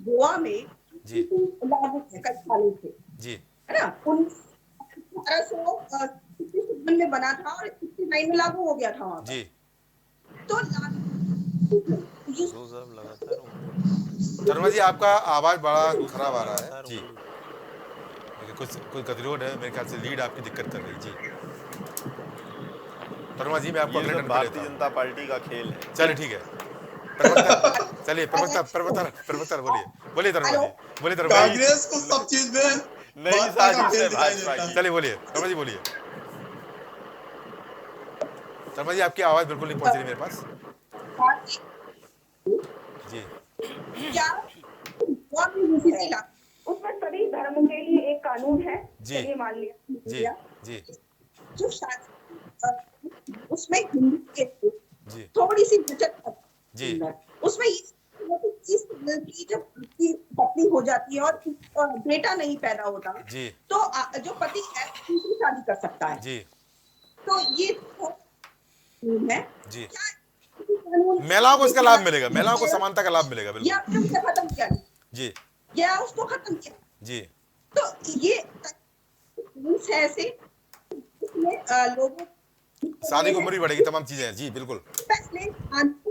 गोवा में जी। लागू है कई सालों से, जी है ना। 1867 में बना था और 69 में लागू हो गया था वहां पर। जी। तो शर्मा जी आपका आवाज बड़ा खराब आ रहा है जी। देखिए कुछ गतिरोध है, मेरे ख्याल से लीड आपकी दिक्कत कर रही जी। शर्मा जी मैं आपको ये अगले सब टर्न पे लेता भारतीय हूँ। जनता पार्टी का खेल है। चलिए ठीक है, प्रवक्ता चलिए, प्रवक्ता बोलिए, बोलिए धर्मा जी, बोलिए धर्मा जी। कांग्रेस को सब चीज में नई भाजपा का साजिश खेल है दिखाई भाजपा देता है। की। चलिए बोलिए धर्मा जी, बोलिए। धर्मा जी आपकी आवाज बिल्कुल नहीं पहुंच रही मेरे पास जी। क्या गोवा में यूसीसी लागू, उसमें सभी धर्मों के लिए एक कानून है। जी। चलिए मान जी लिया जी जो शादी उसमें हिंदू के जी थोड़ी सी बचत जी उसमें की जब उसकी पत्नी हो जाती है और बेटा नहीं पैदा होता जी तो जो पति है दूसरी शादी कर सकता है। जी तो ये कानून है। जी। क्या कानून महिलाओं को इसका लाभ मिलेगा, महिलाओं को समानता का लाभ मिलेगा, या बिल्कुल। फिर उसे खत्म किया जी या उसको खत्म किया। जी तो ये रूल्स है ऐसे इसमें लोगों शादी की उम्र भी बढ़ेगी, तमाम चीजें हैं जी, बिल्कुल। पहले आप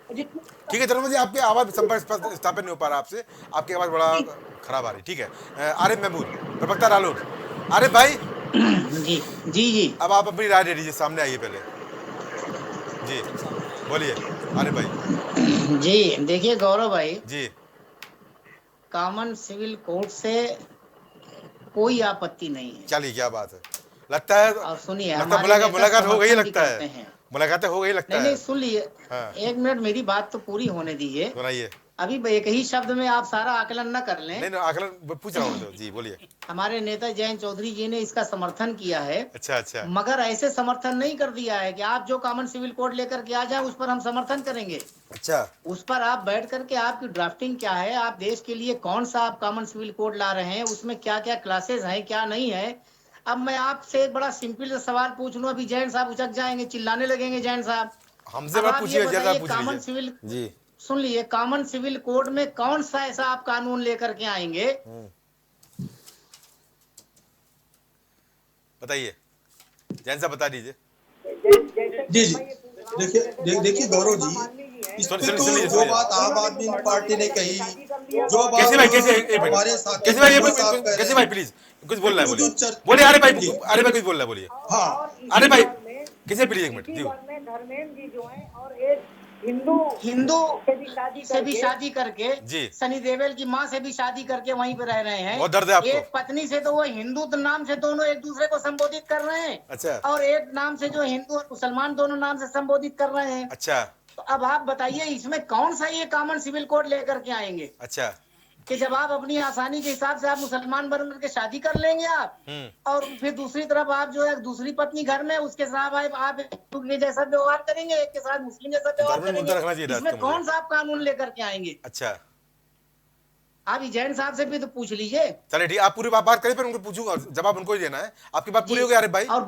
ठीक है धर्मा जी, आपकी आवाज संपर्क स्थापित नहीं हो पा रहा आपसे, आपकी आवाज बड़ा खराब आ रही। ठीक है, आरिफ महमूद, प्रवक्ता रालोद। आरिफ भाई जी जी जी अब आप अपनी राय दे दीजिए, सामने आइए पहले जी, बोलिए आरिफ भाई। जी। देखिए गौरव भाई, जी कॉमन सिविल कोड से कोई आपत्ति नहीं है। चलिए, क्या बात है, लगता है और सुनिए, लगता है हमारे नेता मुलाकात हो गई, समर्थन भी लगता करते है हैं। मुलाकातें हो गई, लगता नहीं है। नहीं, सुन लिए, हाँ। एक मिनट मेरी बात तो पूरी होने दीजिए। सुनाइए। अभी एक ही शब्द में आप सारा आकलन न कर लें। नहीं आकलन पूछ रहा हूँ जी, बोलिए। हमारे नेता जयंत चौधरी जी ने इसका समर्थन किया है। अच्छा अच्छा। मगर ऐसे समर्थन नहीं कर दिया है कि आप जो कॉमन सिविल कोड लेकर के आ जाए उस पर हम समर्थन करेंगे। अच्छा उस पर आप बैठ करके आपकी ड्राफ्टिंग क्या है, आप देश के लिए कौन सा आप कॉमन सिविल कोड ला रहे हैं, उसमें क्या क्या क्लासेस हैं क्या नहीं है। अब मैं आपसे एक बड़ा सिंपल सवाल पूछ लूं, अभी जैन साहब उचक जाएंगे, चिल्लाने लगेंगे जैन साहब। हमसे अब बात आप पूछिए, ये जैसा बताइए, पूछ कॉमन लीजिए सिविल जी। सुन लिए, कॉमन सिविल कोड में कौन सा ऐसा आप कानून लेकर के आएंगे? बताइए, जैन साहब बता दीजिए। जी जी। देखिए गौरव जी, इस पे तो जो बात आम आदमी पार्टी ने कही, जो बात कैसे भाई, कैसे एक हमारे मिनट, साथी कैसे भाई, मोहम्मद साहब कह कैसे रहे भाई हैं, प्लीज कुछ बोलना है, जो बोलिए बोलिए। अरे भाई कुछ बोलना है, बोलिए। हाँ अरे भाई कैसे, प्लीज एक मिनट जी। धर्मेंद्र जी जो हैं और एक हिंदू हिंदू से भी करके शादी करके जी। सनी देओल की माँ से भी शादी करके वहीं पे रह रहे हैं। बहुत दर्द है आपको। एक पत्नी से तो वो हिंदू नाम से दोनों एक दूसरे को संबोधित कर रहे हैं। अच्छा और एक नाम से जो हिंदू और मुसलमान दोनों नाम से संबोधित कर रहे हैं। अच्छा तो अब आप बताइए, इसमें कौन सा ये कॉमन सिविल कोड लेकर के आएंगे अच्छा। कि जब आप अपनी आसानी के हिसाब से आप मुसलमान बन करके शादी कर लेंगे आप, और फिर दूसरी तरफ आप जो है दूसरी पत्नी घर में उसके साथ आप हिंदू के जैसा व्यवहार करेंगे, एक के साथ मुस्लिम जैसा व्यवहार धर्म में मुद्दा रखना चाहिए करेंगे। इसमें रास्ते में कौन सा आप कानून लेकर के आएंगे? अच्छा। आप जैन साहब से भी तो पूछ लीजिए। चलिए ठीक, आप पूरी बात करिए, फिर उनको पूछूंगा, जवाब उनको ही देना है। आपकी बात पूरी हो गई अरे भाई। और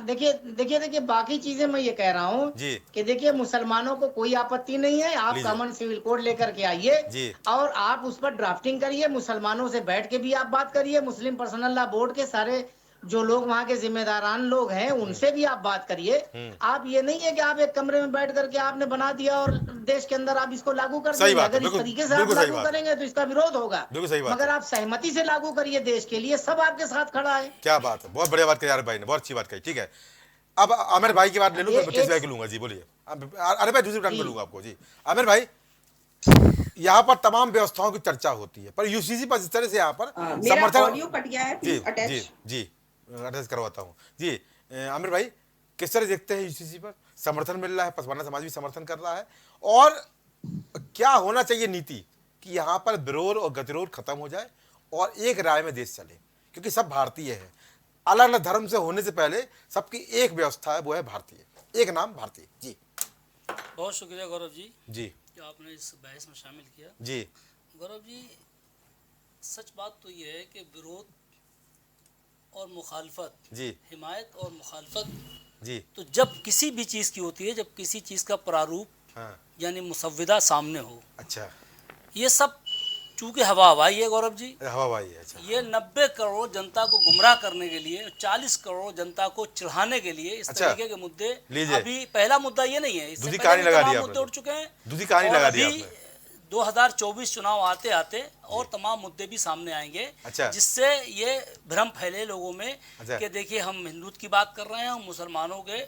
देखिए बाकी चीजें मैं ये कह रहा हूँ जी कि देखिए, मुसलमानों को कोई आपत्ति नहीं है, आप लीजिए। कॉमन सिविल कोड लेकर के आइए जी और आप उस पर ड्राफ्टिंग करिए, मुसलमानों से बैठ के भी आप बात करिए, मुस्लिम पर्सनल लॉ बोर्ड के सारे जो लोग वहाँ के जिम्मेदारान लोग हैं उनसे भी आप बात करिए। आप ये नहीं है कि आप एक कमरे में बैठ करके आपने बना दिया और देश के अंदर आप इसको लागू कर सही देंगे। बात है, अगर इस बिल्कुल- तरीके से आप बिल्कुल सही लागू बात है। करेंगे तो इसका विरोध होगा। बिल्कुल सही बात मगर है। आप सहमति से लागू करिए, देश के लिए सब आपके साथ खड़ा है। क्या बात है, बहुत बढ़िया बात कही यार भाई ने, बहुत अच्छी बात कही। ठीक है, अब आमिर भाई की बात ले लूँ, फिर बच्चे भाई को लूंगा जी, बोलिए। अरे भाई दूसरी टर्न पे लूंगा आपको जी। आमिर भाई, यहाँ पर तमाम व्यवस्थाओं की चर्चा होती है, पर यूसीसी पर इस तरह से यहाँ पर मेरा समर्थन ऑडियो कट गया है, जी प्लीज अटैच। जी जी अटैच करवाता हूँ जी। आमिर भाई किस तरह देखते हैं यूसीसी पर समर्थन मिल रहा है, पसवाना समाज भी समर्थन कर रहा है, और क्या होना चाहिए नीति कि यहाँ पर विरोध और गतिरोध खत्म हो जाए और एक राय में देश चले, क्योंकि सब भारतीय है, अलग अलग धर्म से होने से पहले सबकी एक व्यवस्था है, वो है भारतीय, एक नाम भारतीय जी। बहुत शुक्रिया गौरव जी जी कि आपने इस बहस में शामिल किया। जी गौरव जी, सच बात तो ये है कि विरोध और मुखालफत, जी हिमायत और मुखालफत, जी तो जब किसी भी चीज़ की होती है, जब किसी चीज़ का प्रारूप हाँ। यानी मुसव्विदा सामने हो। अच्छा, ये सब चूंकि हवा हवाई है गौरव जी, हवा भाई है। अच्छा, ये 90 करोड़ जनता को गुमराह करने के लिए, 40 करोड़ जनता को चिढ़ाने के लिए इस अच्छा। तरीके के मुद्दे। लीजिए। अभी पहला मुद्दा ये नहीं है, इससे दूसरी पहले कहानी भी लगा तमाम दी मुद्दे आपने। उठ चुके हैं। दूसरी कहानी और लगा दी अभी आपने। 2024 चुनाव आते आते और तमाम मुद्दे भी सामने आएंगे, अच्छा। जिससे ये भ्रम फैले लोगों में अच्छा। कि देखिए हम हिंदुत्व की बात कर रहे हैं, हम मुसलमानों के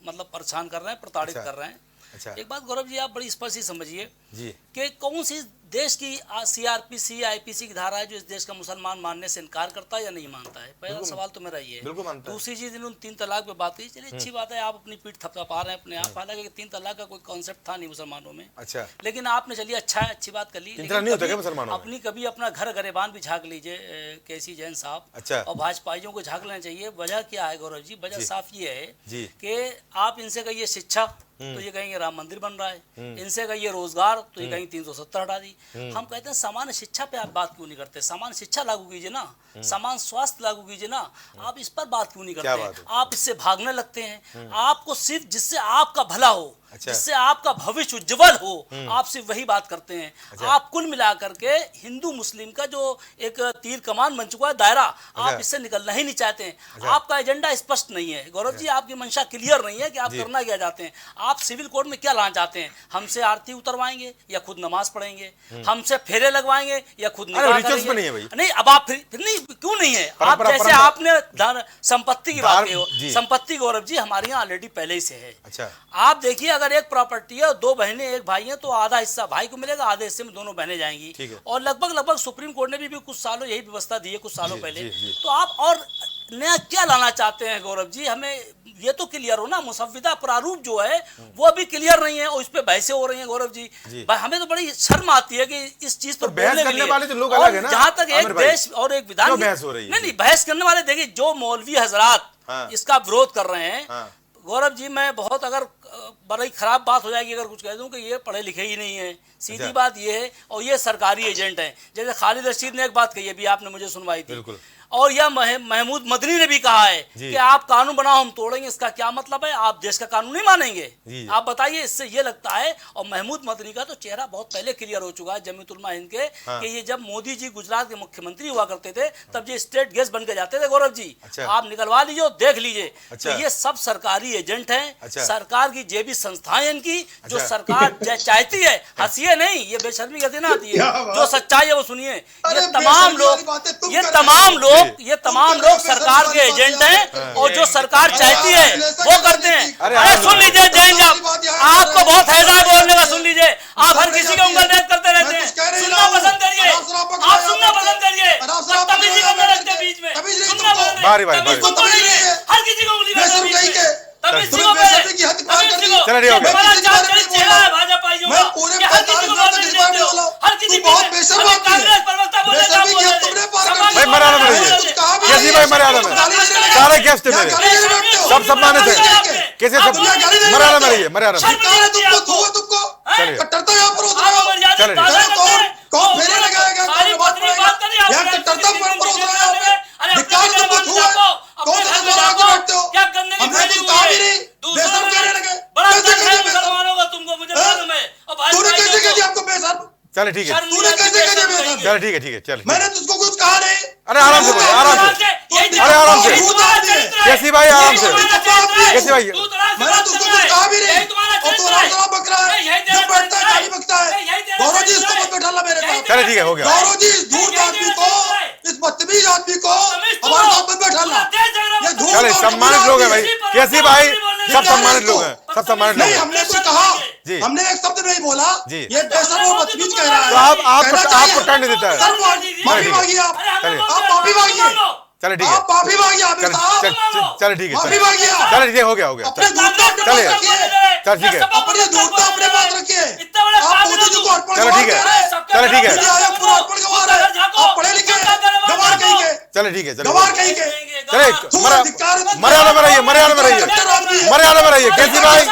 मतलब परेशान कर रहे हैं, प्रताड़ित अच्छा। कर रहे हैं। अच्छा एक बात गौरव जी आप बड़ी स्पष्ट ही समझिए जी, कि कौन सी देश की सीआरपीसी आईपीसी की धारा है जो इस देश का मुसलमान मानने से इनकार करता है या नहीं मानता है? पहला सवाल तो मेरा ये है। बिल्कुल मानता है। दूसरी चीज, इन्होंने 3 तलाक पे बात की, चलिए अच्छी बात है, आप अपनी पीठ थपथपा रहे हैं अपने आप, हालांकि 3 तलाक का कोई कॉन्सेप्ट था नहीं मुसलमानों में। अच्छा, लेकिन आपने चलिए अच्छा है, अच्छी बात कर ली, तीन तलाक नहीं होता क्या कभी मुसलमानों में? अपनी कभी अपना घर गरेबान भी झांक लीजिए केसी जैन साहब। अच्छा। और भाजपाइयों को झांक लेना चाहिए। वजह क्या है गौरव जी? वजह साफ ये है जी। कि आप इनसे कहिए शिक्षा तो ये कहेंगे राम मंदिर बन रहा है, इनसे कहिए रोजगार तो ये कहेंगे 370 हटा दी। हम कहते हैं सामान्य शिक्षा पे आप बात क्यों नहीं करते? सामान्य शिक्षा लागू कीजिए ना, सामान्य स्वास्थ्य लागू कीजिए ना, आप इस पर बात क्यों नहीं क्या करते? बात है? आप इससे भागने लगते हैं। आपको सिर्फ जिससे आपका भला हो, अच्छा। जिससे आपका भविष्य उज्जवल हो, आप सिर्फ वही बात करते हैं। अच्छा। आप कुल मिलाकर के हिंदू मुस्लिम का जो एक तीर कमान बन चुका है दायरा, आप इससे निकलना ही नहीं चाहते हैं। आपका एजेंडा स्पष्ट नहीं है गौरव जी, आपकी मंशा क्लियर नहीं है कि आप करना क्या चाहते हैं। आप सिविल कोड में क्या लाना चाहते हैं? हमसे आरती उतरवाएंगे या खुद नमाज पढ़ेंगे? हमसे फेरे लगवाएंगे या खुद निकाह रिचुअल्स करेंगे? में नहीं है भाई। नहीं, अब आप फिर नहीं, क्यों नहीं है? आप परंपरा- जैसे परंपरा- आपने संपत्ति की बात की हो, जी। संपत्ति गौरव जी हमारे यहाँ ऑलरेडी पहले ही से है। अच्छा, आप देखिए, अगर एक प्रॉपर्टी है, 2 बहनें 1 भाई हैं, तो आधा हिस्सा भाई को मिलेगा, आधे हिस्से में दोनों बहनें जाएंगी। ठीक है। और लगभग सुप्रीम कोर्ट ने भी कुछ सालों यही व्यवस्था दी है, कुछ सालों जी, पहले। जी, जी। तो आप और नया क्या लाना चाहते हैं गौरव जी? हमें ये तो क्लियर हो ना, मुसव्विदा प्रारूप जो है वो अभी क्लियर नहीं है और इस पे बहसें हो रही हैं गौरव जी। हमें तो बड़ी शर्म आती है कि इस चीज पर तो बहस बोलने के करने लिए। वाले तो लोग और अलग है ना, जहां तक एक आमिर भाई। देश और एक विधान क्यों बहस हो रही है? नहीं, बहस करने वाले देखिए जो मौलवी हजरात हाँ। इसका विरोध कर रहे हैं, हाँ। गौरव जी मैं बहुत अगर बड़ी खराब बात हो जाएगी अगर कुछ कह दूं कि ये पढ़े लिखे ही नहीं है, सीधी अच्छा। बात ये है, और ये सरकारी एजेंट है। जैसे खालिद रशीद ने एक बात कही, अभी आपने मुझे सुनवाई थी, बिल्कुल। और यह महमूद मदनी ने भी कहा है जी। कि आप कानून बनाओ हम तोड़ेंगे। इसका क्या मतलब है? आप देश का कानून नहीं मानेंगे? जी। आप बताइए, इससे ये लगता है। और महमूद मदनी का तो चेहरा बहुत पहले क्लियर हो चुका है जमीयत उलमा हिंद के, हाँ। कि ये जब मोदी जी गुजरात के मुख्यमंत्री हुआ करते थे तब ये स्टेट गेस्ट बन के जाते थे गौरव जी। अच्छा। आप निकलवा लीजिए और देख लीजिए। अच्छा। तो ये सब सरकारी एजेंट हैं। अच्छा। सरकार की जेबी संस्थाएं इनकी, जो अच्छा। सरकार चाहती है। हंसिए नहीं, ये बेशर्मी कहते ना आती है। क्या बात? जो सच्चाई है वो सुनिए। अरे ये तमाम बेशर्मी वाली बातें लोग, तुम ये कर तमाम रहे हो। लोग, ये तमाम लोग सरकार के बेशर्मी वाली एजेंट बातें हैं आप- और जो सरकार चाहती है वो करते हैं। अरे अरे सुन लीजिए जैन साहब, आपको बहुत हैजा है बोलने का, सुन लीजिए। आप हर किसी का उंगल रेत करते रहते हैं। सुनना पसंद करिए, आप सुनना पसंद करिए। तमीज़ ही उंगल रखते हैं बीच में, सुनना पसंद बारी बारी तमीज़ बारी। तुमको नहीं है, हर किसी को उंगली करते हैं बीच में। तमीज़ तुम को बेशर्मी की हद पार कर दी। चलो, ठीक हो गया। हमारा मैं किसी के बारे में चरित्र नहीं चेहरा है बोला। भाजपाइयों मैं का, पूरे कि हर किसी 45 को साल बोलने तक नहीं इस बारे में देते हो। बोला। हर किसी तू बहुत पे- बेशर्म अभी आदमी है। कांग्रेस प्रवक्ता बोले बेशर्मी क्या की हद बोले? तुमने पार कर समाज दी। भाई मर्यादा में रहिए। कुछ कहा भी कैसी नहीं। भाई मर्यादा में, गाली देने लगे। सारे गेस्ट यहाँ मेरे गाली देने बैठते हो। सब सम्मानित है। कैसे सब दुनिया गाली देने मर्यादा में बैठते हो। रहिए, मर्यादा में। शर्म नहीं आती तुमको आपको? धुआं तुमको चलिए। कट्टरता यहाँ पर उतरा आप हो। मर्यादा चलिए। ताज़ा चलो, करते हैं। कौन फेरे लगाएगा, कौन सारी नमाज पत्नी पढ़ेगा? बात करिए, आप यहाँ अपने कट्टरता किसी पर किसी उतरा है यहाँ पे। अरे अपने धिक्कार तुमको घर में धुआं। जाओ, अपने कौन घर सा में दोहरा के जाओ। बैठते हो? क्या करने की हमने फैली कुछ हुई कहा है? भी नहीं। दूसरों बेशर्म में कहने लगे। बड़ा कैसे दर्द है कहते बेशर्म? मुसलमानों का, तुमको मुझे हाँ? मालूम है। और भाई तूने भाई कैसे को कह दिया आपको बेशर्म? चले ठीक है, शर्म नहीं तूने आती, कैसे कह दिया बेशर्म बेशर्म? नहीं चले ठीक है, ठीक है, चल। मैंने तुझको कुछ कहा नहीं। अरे आराम से बोलो, आराम से। अरे आराम से। कैसी भाई आराम से। कैसी भाई मैंने तुझको कुछ कहा भी नहीं। और तू राम राम बक रहा है। जब बैठता है गाली बकता है। गौरव जी इसको मत बैठाना मेरे साथ। चले ठीक है, हो गया। गौरव जी इस धूर्त आदमी को, इस बदतमीज आदमी को हमारे साथ मत बैठाना। ये धूर्त चले, और सम्मानित लोग हैं भाई। कैसी भाई, सब सम्मानित लोग हैं, सब सम्मानित लोग नहीं, हैं। हमने कुछ कहा। जी। हमने एक शब्द नहीं बोला। जी। ये बेशर्म और बदतमीज कह रहा है। तो आपको कहना चाहिए। टर्न नहीं देता है। सर, माफी मांगिए आप। चलिए। आप माफी मांगिए। चले ठीक है, आप माफी मांगिए आमिर साहब। चले ठीक है, माफी मांगिए आप। चले ठीक है, हो गया, हो गया। अपने दूरता अपने चलिए। पास रखिए। चल ठीक है, अपनी दूरता अपने पास रखिए। आप मोदी जी को अर्पण चलो गवाह ठीक है। कह रहे हैं। चलो ठीक है। नीति आयोग पूरा अर्पण गवाह रहे हैं। आप पढ़े लिखे हैं। गवार कहेंगे। चले ठीक है, चले गवार कहेंगे। चले, मर्यादा में रहिए, मर्यादा में रहिए, मर्यादा में रहिए। कैसी भाई,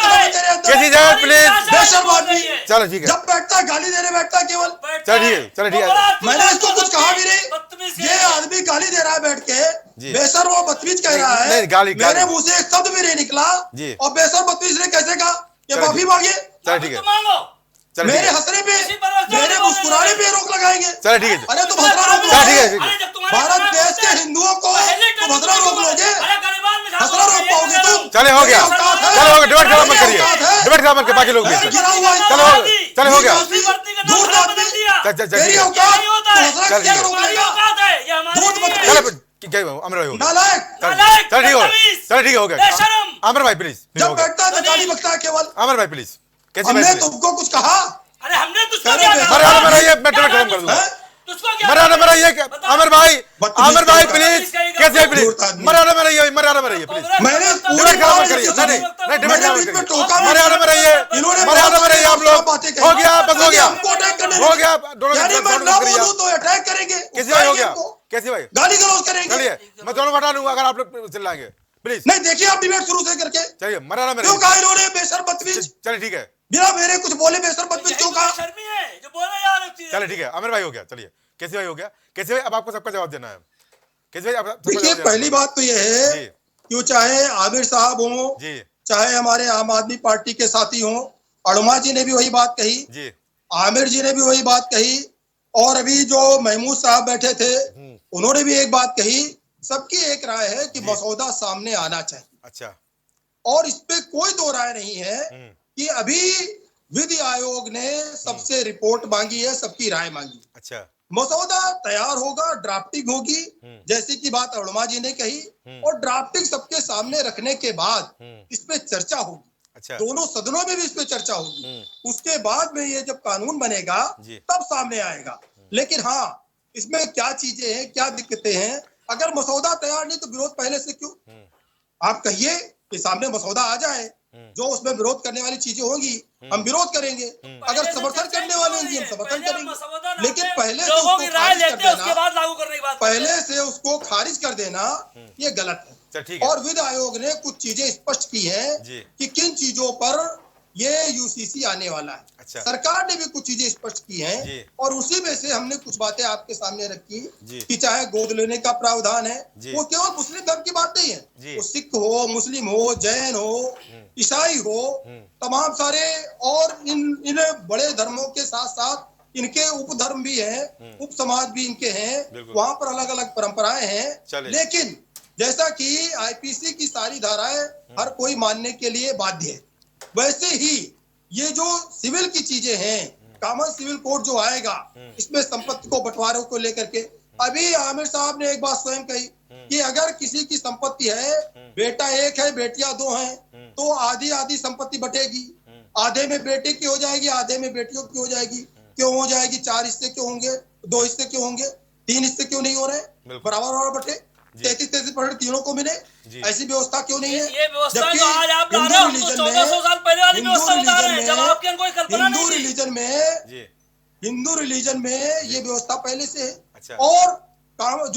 कैसी जगह प्लीज। बेशर्म आदमी। चलो ठीक है, जब बैठता है गाली देने बैठता है केवल। चलो ठीक है, चलो ठीक है। मैंने इसको कुछ कहा भी नहीं। ये आदमी गाली दे रहा है बैठ के। जी। बेशर्म और बदतमीज कह रहा है। नहीं, गाली- मेरे गाली। मुंह से एक शब्द भी नहीं निकला। जी। और बेशर्म बदतमीज ने कैसे कहा? कि माफी मांगे, चलो ठीक है, तो मांगो। चलो ठीक मेरे है, हंसने पे, किसी पर रोक मेरे नहीं मुस्कुराने पे रोक लगाएंगे। चलो ठीक है, अरे तुम हंसना रोक चलो ठीक है, लोगे, ठीक है। अरे जब तुम्हारे भारत खिलाफ देश के होते हैं, हिंदुओं को पहले तुम हंसना रोक लोगे, अरे गरीबान में झांको, हंसना रोक ये पाओगे कह रहा तुम? हूं। चले हो गया, तेरी औकात है? चलो हो गया, डिबेट खराब मत तेरी करिए, औकात है? डिबेट खराब मत करिए, बाकी लोग भी मैं गिरा हुआ है। चलो चलो हो गया, अपनी पत्नी का नाम दूर खराब आदमी, बदल दिया। तेरी चल औकात, नहीं होता है। तू हंसना चल क्या ठीक है। रोक हमारी लेगा? औकात है, ये हमारी दूध नहीं मत है। पी। क्या अमर भाई हो गया, नालायक, नालायक, चलो ठीक हो, बदतमीज, चलो ठीक है, हो गया, बेशरम। अमर भाई प्लीज, जब बैठता है तो गाली बकता है केवल। अमर भाई प्लीज, कैसे हमने भाई तुमको कुछ कहा? अरे हमने तुझको अरे क्या बे- कहा? मरा मरा ये मैं क्या डिबेट कहा खत्म कर दूंगा, हैं? तुझको क्या मरा कहा? मरा ये बता। अमर भाई बदतमीज प्लीज, कहेगा। कैसे प्लीज, दूर आदमी। मरा मरा ये प्लीज, मैंने डिबेट खराब मत करिए, नहीं नहीं डिबेट मैंने खराब बीच मत में करिए, टोका भी मरा मरा ये इन्होंने मरा मरा ये आप लोग, बातें कही। हो गया बस हो गया, हमको अटैक करने हो लगे। गया, दोनों यानी मैं दोनों ना करिए, बोलूं तो अटैक करेंगे, कैसे भाई हो गया, उनको कैसे भाई, गाली गलौज करेंगे। चलिए मैं दोनों हटा दूंगा अगर आप लोग चिल्लाएंगे, प्लीज नहीं देखिए आप डिबेट शुरू से करके चलिए, मरा क्यों कहा इन्होंने बेशर्म बदतमीज? चलिए ठीक है, बिना मेरे कुछ बोले बेशर्म बदतमीज क्यों कहा? शर्मी है जो बोला यार उस चीज़। चलिए ठीक है, अमर भाई हो गया, चलिए कैसे भाई हो गया, कैसे भाई अब आपको सबका जवाब देना है, कैसे भाई अब सबका देखिए जवाब देना पहली है। बात तो ये है जी कि वो चाहे आमिर साहब हो, जी चाहे हमारे आम आदमी पार्टी के साथी हो, अड़मा जी ने भी वही बात कही, जी आमिर जी ने भी वही बात कही, और अभी जो महमूद साहब बैठे थे उन्होंने भी एक बात कही। सबकी एक राय है कि मसौदा सामने आना चाहिए, अच्छा, और इस पे कोई दो राय नहीं है कि अभी विधि आयोग ने सबसे रिपोर्ट मांगी है, सबकी राय मांगी। अच्छा, मसौदा तैयार होगा, ड्राफ्टिंग होगी, जैसे की बात अरुणा जी ने कही, और ड्राफ्टिंग सबके सामने रखने के बाद इस पे चर्चा होगी, अच्छा, दोनों सदनों में भी इस पे चर्चा होगी। उसके बाद में ये जब कानून बनेगा जी। तब सामने आएगा। लेकिन हाँ, इसमें क्या चीजें हैं, क्या दिक्कतें हैं? अगर मसौदा तैयार नहीं तो विरोध पहले से क्यों? आप कहिए कि सामने मसौदा आ जाए, जो उसमें विरोध करने वाली चीजें होंगी हम विरोध करेंगे, अगर समर्थन करने वाले होंगे हम समर्थन करेंगे, लेकिन पहले से लोगों की उसको राय खारिज कर लेते हैं, उसके देना, बाद लागू करने की बात करते हैं। पहले से उसको खारिज कर देना ये गलत है। चल ठीक है, और विधि आयोग ने कुछ चीजें स्पष्ट की है जी। कि किन चीजों पर ये यूसीसी आने वाला है। अच्छा। सरकार ने भी कुछ चीजें स्पष्ट की जी। हैं, और उसी में से हमने कुछ बातें आपके सामने रखी जी। कि चाहे गोद लेने का प्रावधान है, जी। वो केवल मुस्लिम धर्म की बात नहीं जी। है, वो सिख हो, मुस्लिम हो, जैन हो, ईसाई हो, तमाम सारे और इन बड़े धर्मों के साथ साथ इनके उपधर्म भी हैं, उप समाज भी इनके हैं, बिल्कुल। वहां पर अलग अलग परंपराएं हैं। चलिए। लेकिन जैसा कि आईपीसी की सारी धाराएं हर कोई मानने के लिए बाध्य है, वैसे ही ये जो सिविल की चीजें हैं, कॉमन सिविल कोड जो आएगा, इसमें संपत्ति को बंटवारे को लेकर के अभी आमिर साहब ने एक बात स्वयं कही कि अगर किसी की संपत्ति है, बेटा एक है, बेटियां दो हैं, तो आधी आधी संपत्ति बटेगी, आधे में बेटे की हो जाएगी, आधे में बेटियों की हो जाएगी। क्यों हो जाएगी? 4 हिस्से क्यों होंगे, 2 हिस्से क्यों होंगे, 3 हिस्से क्यों नहीं हो रहे? बराबर बराबर बटे, 33% तीनों को मिले, ऐसी व्यवस्था क्यों नहीं है? ये व्यवस्था जबकि तो आज आप ला हिंदू रहे हो, हम तो रिलीजन 1400 साल पहले वाली व्यवस्था बता रहे हैं, जब आपके यहाँ कोई कल्पना हिंदू नहीं थी। रिलीजन में जी, हिंदू रिलीजन में ये व्यवस्था पहले से है। अच्छा। और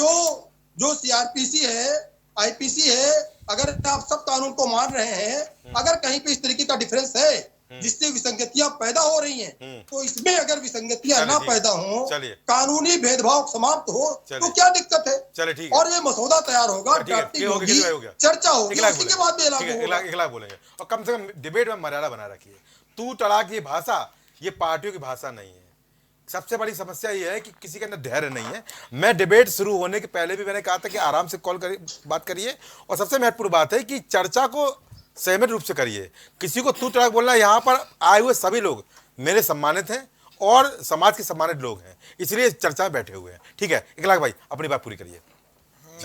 जो सीआरपीसी है, आईपीसी है, अगर आप सब कानून को मान रहे हैं, अगर कहीं पे इस तरीके का डिफरेंस है जिससे विसंगतियां पैदा हो रही हैं, तो इसमें अगर विसंगतियां चलिए, ना ठीक है। पैदा हो, चलिए। कानूनी भेदभाव समाप्त हो, चलिए। तो क्या दिक्कत है? चलिए ठीक है, और ये मसौदा तैयार होगा, ठीक है, ड्राफ्टिंग हो गया, होगी, हो गया। चर्चा होगी, एक लाख उसी के बाद में ठीक है, लागू एक लाख होगा। एक लाख बोलेंगे, और कम से कम डिबेट में मर्यादा बना रखिए। तू तड़ाक ये भाषा, ये पार्टियों की भाषा नहीं है। सबसे बड़ी समस्या ये है कि किसी के अंदर धैर्य नहीं है। मैं डिबेट शुरू होने के पहले भी मैंने कहा था कि आराम से कॉल करिए, बात करिए, और सबसे महत्वपूर्ण बात है कि चर्चा को सहमत रूप से करिए। किसी को तू तड़ाक बोलना, यहाँ पर आए हुए सभी लोग मेरे सम्मानित हैं और समाज के सम्मानित लोग हैं, इसलिए चर्चा में बैठे हुए हैं। ठीक है, एक लाख भाई अपनी बात पूरी करिए।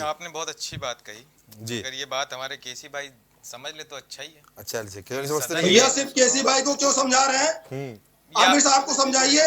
आपने बहुत अच्छी बात कही जी। अगर ये बात हमारे केसी भाई समझ ले तो अच्छा ही है। अच्छा, क्यों नहीं समझते नहीं? भैया सिर्फ केसी भाई को क्यों समझा रहे हैं? आमिर साहब को समझाइए।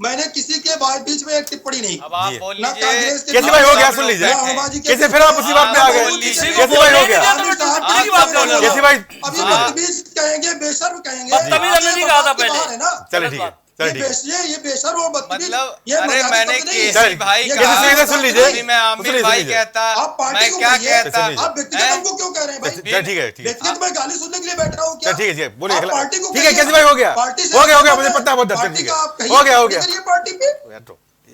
मैंने किसी के बीच में एक टिप्पणी नहीं, अब आप जी। बोल ना लीजिए कांग्रेस के कैसे भाई हो गया, सुन लीजिए। ना हनुमा जी के कैसे फिर आप उसी बात पे आ गए? कैसे भाई हो गया? आमिर साहब आप की बात सब कर रहे हो। कैसे भाई? अब ये बदतमीज कहेंगे, बेशर्म कहेंगे, बदतमीज हमने नहीं कहा था ये बात पहले। है ना। चलो ठीक है, चलो ठीक है। ये बेशर्म और बदतमीज, मतलब ये अरे मर्यादा मैंने शब्द नहीं है। केसी भाई ये कहा, कैसे सुन लीजिए। अभी मैं आमिर भाई कहता, आप पार्टी मैं को क्या कहिए। कहता, आप व्यक्तिगत हैं? हमको क्यों कह रहे हैं भाई? चल ठीक है, ठीक है। व्यक्तिगत मैं गाली सुनने के लिए बैठ रहा हूँ क्या? चल ठीक है, ठीक है, बोलिए। आप पार्टी को ठीक है, कहिए। कैसे भाई हो गया? पार्टी से हो गया, आप मुझे पता है बहुत पार्टी ठीक का है। आप कहिए, हो गया, हो गया। करिए पार्टी पे। यार तो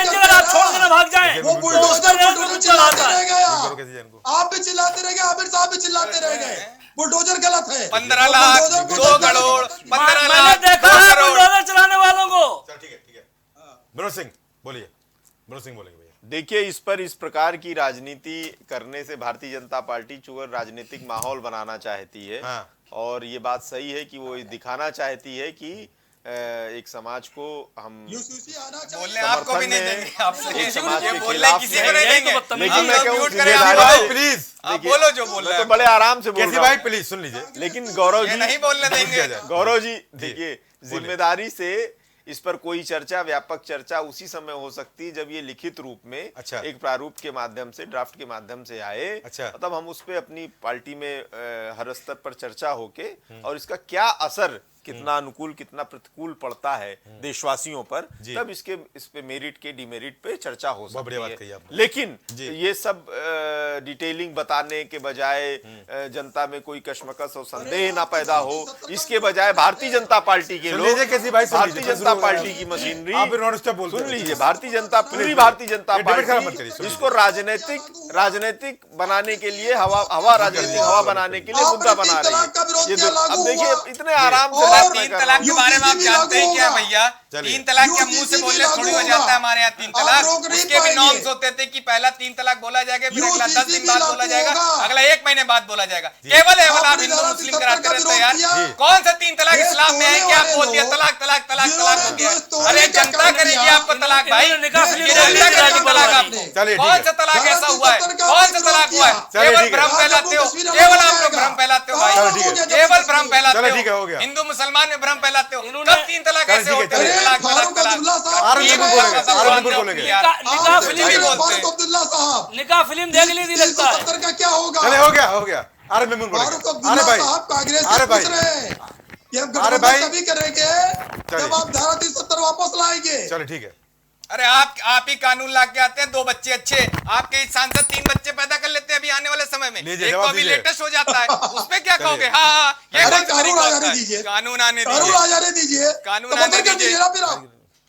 एक जगह आप छोड़ कर भाग जाएं वो तो बुलडोजर रेल बुलडोजर कुत्ता चिल्लाते आता है। रह गए करो कैसे जैन को। आप भी चिल्लाते रह गए, आमिर साहब भी चिल्लाते रह गए, बुलडोजर गलत है। 15 तो लाख, बुलडोजर को 2 जनता ने करोड़, समर्थन- 15 मैंने लाख, देखा 2 है करोड़। बुलडोजर चलाने वालों को। चल ठीक है विनोद सिंह बोलिए, विनोद सिंह बोलेंगे भैया। देखिए, इस प्रकार की राजनीति करने से भारतीय जनता पार्टी चूंकि राजनीतिक माहौल बनाना चाहती है, हाँ। और ये बात सही है कि वो दिखाना चाहती है कि एक समाज को हम यूसीसी आना चाहिए। बोलने आपको भी नहीं देंगे, आपसे एक समाज के बोलने खिलाफ किसी को नहीं देंगे। लेकिन हम मैं लोग कहूँ म्यूट करें, जिम्मेदारी- आप भाई बोलो। प्लीज, आप बोलो जो बोल मैं रहे तो हैं। बड़े आराम से बोल कैसी रहा भाई हूँ। प्लीज सुन लीजिए। लेकिन गौरव ये जी, नहीं बोलने देंगे। गौरव जी देखिए, जिम्मेदारी से इस पर कोई चर्चा, व्यापक चर्चा उसी समय हो सकती है जब ये लिखित रूप में अच्छा। एक प्रारूप के माध्यम से, ड्राफ्ट के माध्यम से आए। अच्छा। तब हम उस पे अपनी पार्टी में हर स्तर पर चर्चा होके और इसका क्या असर, कितना अनुकूल कितना प्रतिकूल पड़ता है देशवासियों पर, जी। तब इस पे मेरिट के डिमेरिट पे चर्चा हो बहुत बढ़िया बात सकती कही है। आपने। लेकिन जी। ये सब डिटेलिंग बताने के बजाय जनता में कोई कश्मकश और संदेह ना पैदा हो, इसके बजाय भारतीय जनता पार्टी के सुन लोग, लीजिए कैसी भाई, सुन भारतीय लीजिए, जनता शुरू हो गया। पार्टी की मशीनरी, आप नॉन स्टॉप बोलते सुन हैं। लीजिए, भारतीय जनता, पूरी भारतीय जनता ये डिबेट खराब मत करिए, पार्टी सुन इसको राजनीतिक बनाने के लिए, हवा राजनीतिक हवा बनाने के लिए मुद्दा बना रही है। ये अब देखिए, इतने आराम से बात मैं 3 कर रहा तलाक हूं। के बारे में आप जानते हैं क्या भैया? चलिए। 3 तलाक क्या मुंह से बोलने थोड़ी हो जाता है हमारे यहाँ 3 तलाक। उसके भी नॉर्म्स होते थे कि पहला 3 तलाक बोला जाएगा, फिर अगला 10 दिन बाद बोला जाएगा, अगला 1 महीने बाद बोला जाएगा। केवल आप हिंदू मुस्लिम कराते रहते हैं यार। कौन सा 3 तलाक इस्लाम में है? क्या बोल दिया तलाक तलाक तलाक तलाक हो गया? अरे जनता करेगी आपको तलाक भाई, जनता करेगी तलाक आपको। चलिए, ठीक कौन है। सा तलाक ऐसा हुआ है? कौन सा तलाक हुआ है? चलिए, केवल ठीक है। भ्रम फैलाते हो, केवल आप लोग भ्रम फैलाते हो भाई, चलो, ठीक है। केवल भ्रम फैलाते चलो, ठीक है, हो हो। गया। हिंदू मुसलमान में भ्रम फैलाते हो। इन्होंने- कब 3 तलाक चलो, ऐसे ठीक है, होते हैं? चलिए। तलाक तलाक फारूक अब्दुल्ला तलाक। साहब, आरएम नंबर बोलेंगे, आरएम नंबर बोलेंगे। निकाह फिल्म भी फारूक बोलते हैं। अब्दुल्ला साहब, निकाह फिल्म देख ली थी लगता है। 370 का क्या होगा? चले, हो गया, हो गया। अरे मेमून फारूक बोलेंगे। अब्दुल्ला अरे भाई, साहब कांग्रेस अरे से भाई, पूछ रहे हैं कि हम अरे भाई, गठबंधन तभी करेंगे जब आप धारा 370 वापस लाएंगे। चलो ठीक है। अरे आप ही कानून ला के आते हैं, 2 बच्चे अच्छे, आपके ही सांसद 3 बच्चे पैदा कर लेते हैं अभी आने वाले समय में। लीजिए, एक जवाब तो अभी दीजिए। लेटेस्ट हो जाता है, उसमें क्या चलिए। कहोगे? हाँ, ये अरे कौन सा कानून तरीका आ होता जाने है? दीजिए, कानून आने कानून दीजिए। आ जाने दीजिए, कानून तो आने बदल कर दीजिए। दीजिए ना फिर आप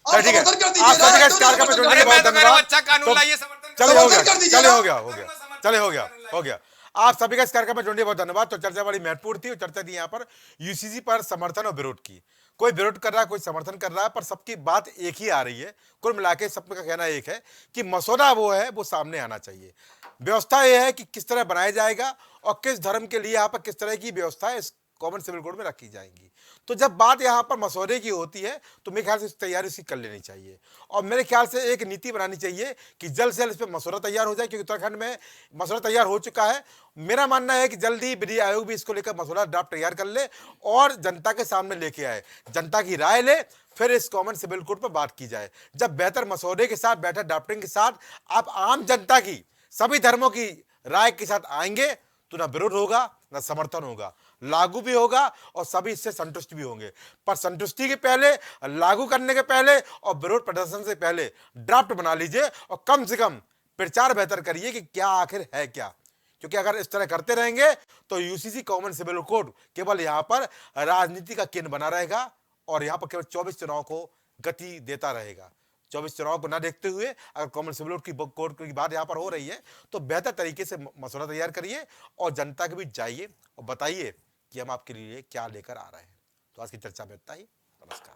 चलो, ठीक है। बदल कर आप दीजिए सभी ना, का क्यों स्टार का नहीं पे बदल जोड़ने अरे के मैं बहुत तो कह रहा हूँ धन्यवाद। अच्छा कानून लाइए, समर्थन चले, तो हो बदल गया, कर दीजिए चले, ना। हो गया, हो गया, चले, हो गया, हो गया। आप सभी का इस कार्यक्रम में जुड़ने के बहुत धन्यवाद। तो चर्चा बड़ी महत्वपूर्ण थी और चर्चा थी यहाँ पर यूसीसी पर समर्थन और विरोध की। कोई विरोध कर रहा है, कोई समर्थन कर रहा है, पर सबकी बात एक ही आ रही है। कुल मिला के सबका कहना एक है कि मसौदा वो है, वो सामने आना चाहिए। व्यवस्था यह है कि किस तरह बनाया जाएगा और किस धर्म के लिए यहाँ पर किस तरह की व्यवस्था इस कॉमन सिविल कोड में रखी जाएंगी। तो जब बात यहाँ पर मसौदे की होती है तो मेरे ख्याल से तैयारी उसकी कर लेनी चाहिए और मेरे ख्याल से एक नीति बनानी चाहिए कि जल्द से जल्द इस पर मसौदा तैयार हो जाए, क्योंकि उत्तराखंड में मसौदा तैयार हो चुका है। मेरा मानना है कि जल्द ही विधि आयोग भी इसको लेकर मसौदा ड्राफ्ट तैयार कर ले और जनता के सामने लेके आए, जनता की राय ले, फिर इस कॉमन सिविल कोड पर बात की जाए। जब बेहतर मसौदे के साथ, बेहतर ड्राफ्टिंग के साथ आप आम जनता की, सभी धर्मों की राय के साथ आएंगे तो ना विरोध होगा ना समर्थन होगा, लागू भी होगा और सभी इससे संतुष्ट भी होंगे। पर संतुष्टि के पहले, लागू करने के पहले और विरोध प्रदर्शन से पहले ड्राफ्ट बना लीजिए और कम से कम प्रचार बेहतर करिए कि क्या आखिर है क्या। क्योंकि अगर इस तरह करते रहेंगे तो यूसीसी कॉमन सिविल कोड केवल यहाँ पर राजनीति का केंद्र बना रहेगा और यहाँ पर केवल 24 चुनाव को गति देता रहेगा। 24 चुनाव को ना देखते हुए अगर कॉमन सिविल कोड की बात यहाँ पर हो रही है तो बेहतर तरीके से मसौदा तैयार करिए और जनता के बीच जाइए और बताइए कि हम आपके लिए क्या लेकर आ रहे हैं। तो आज की चर्चा में इतना ही। नमस्कार।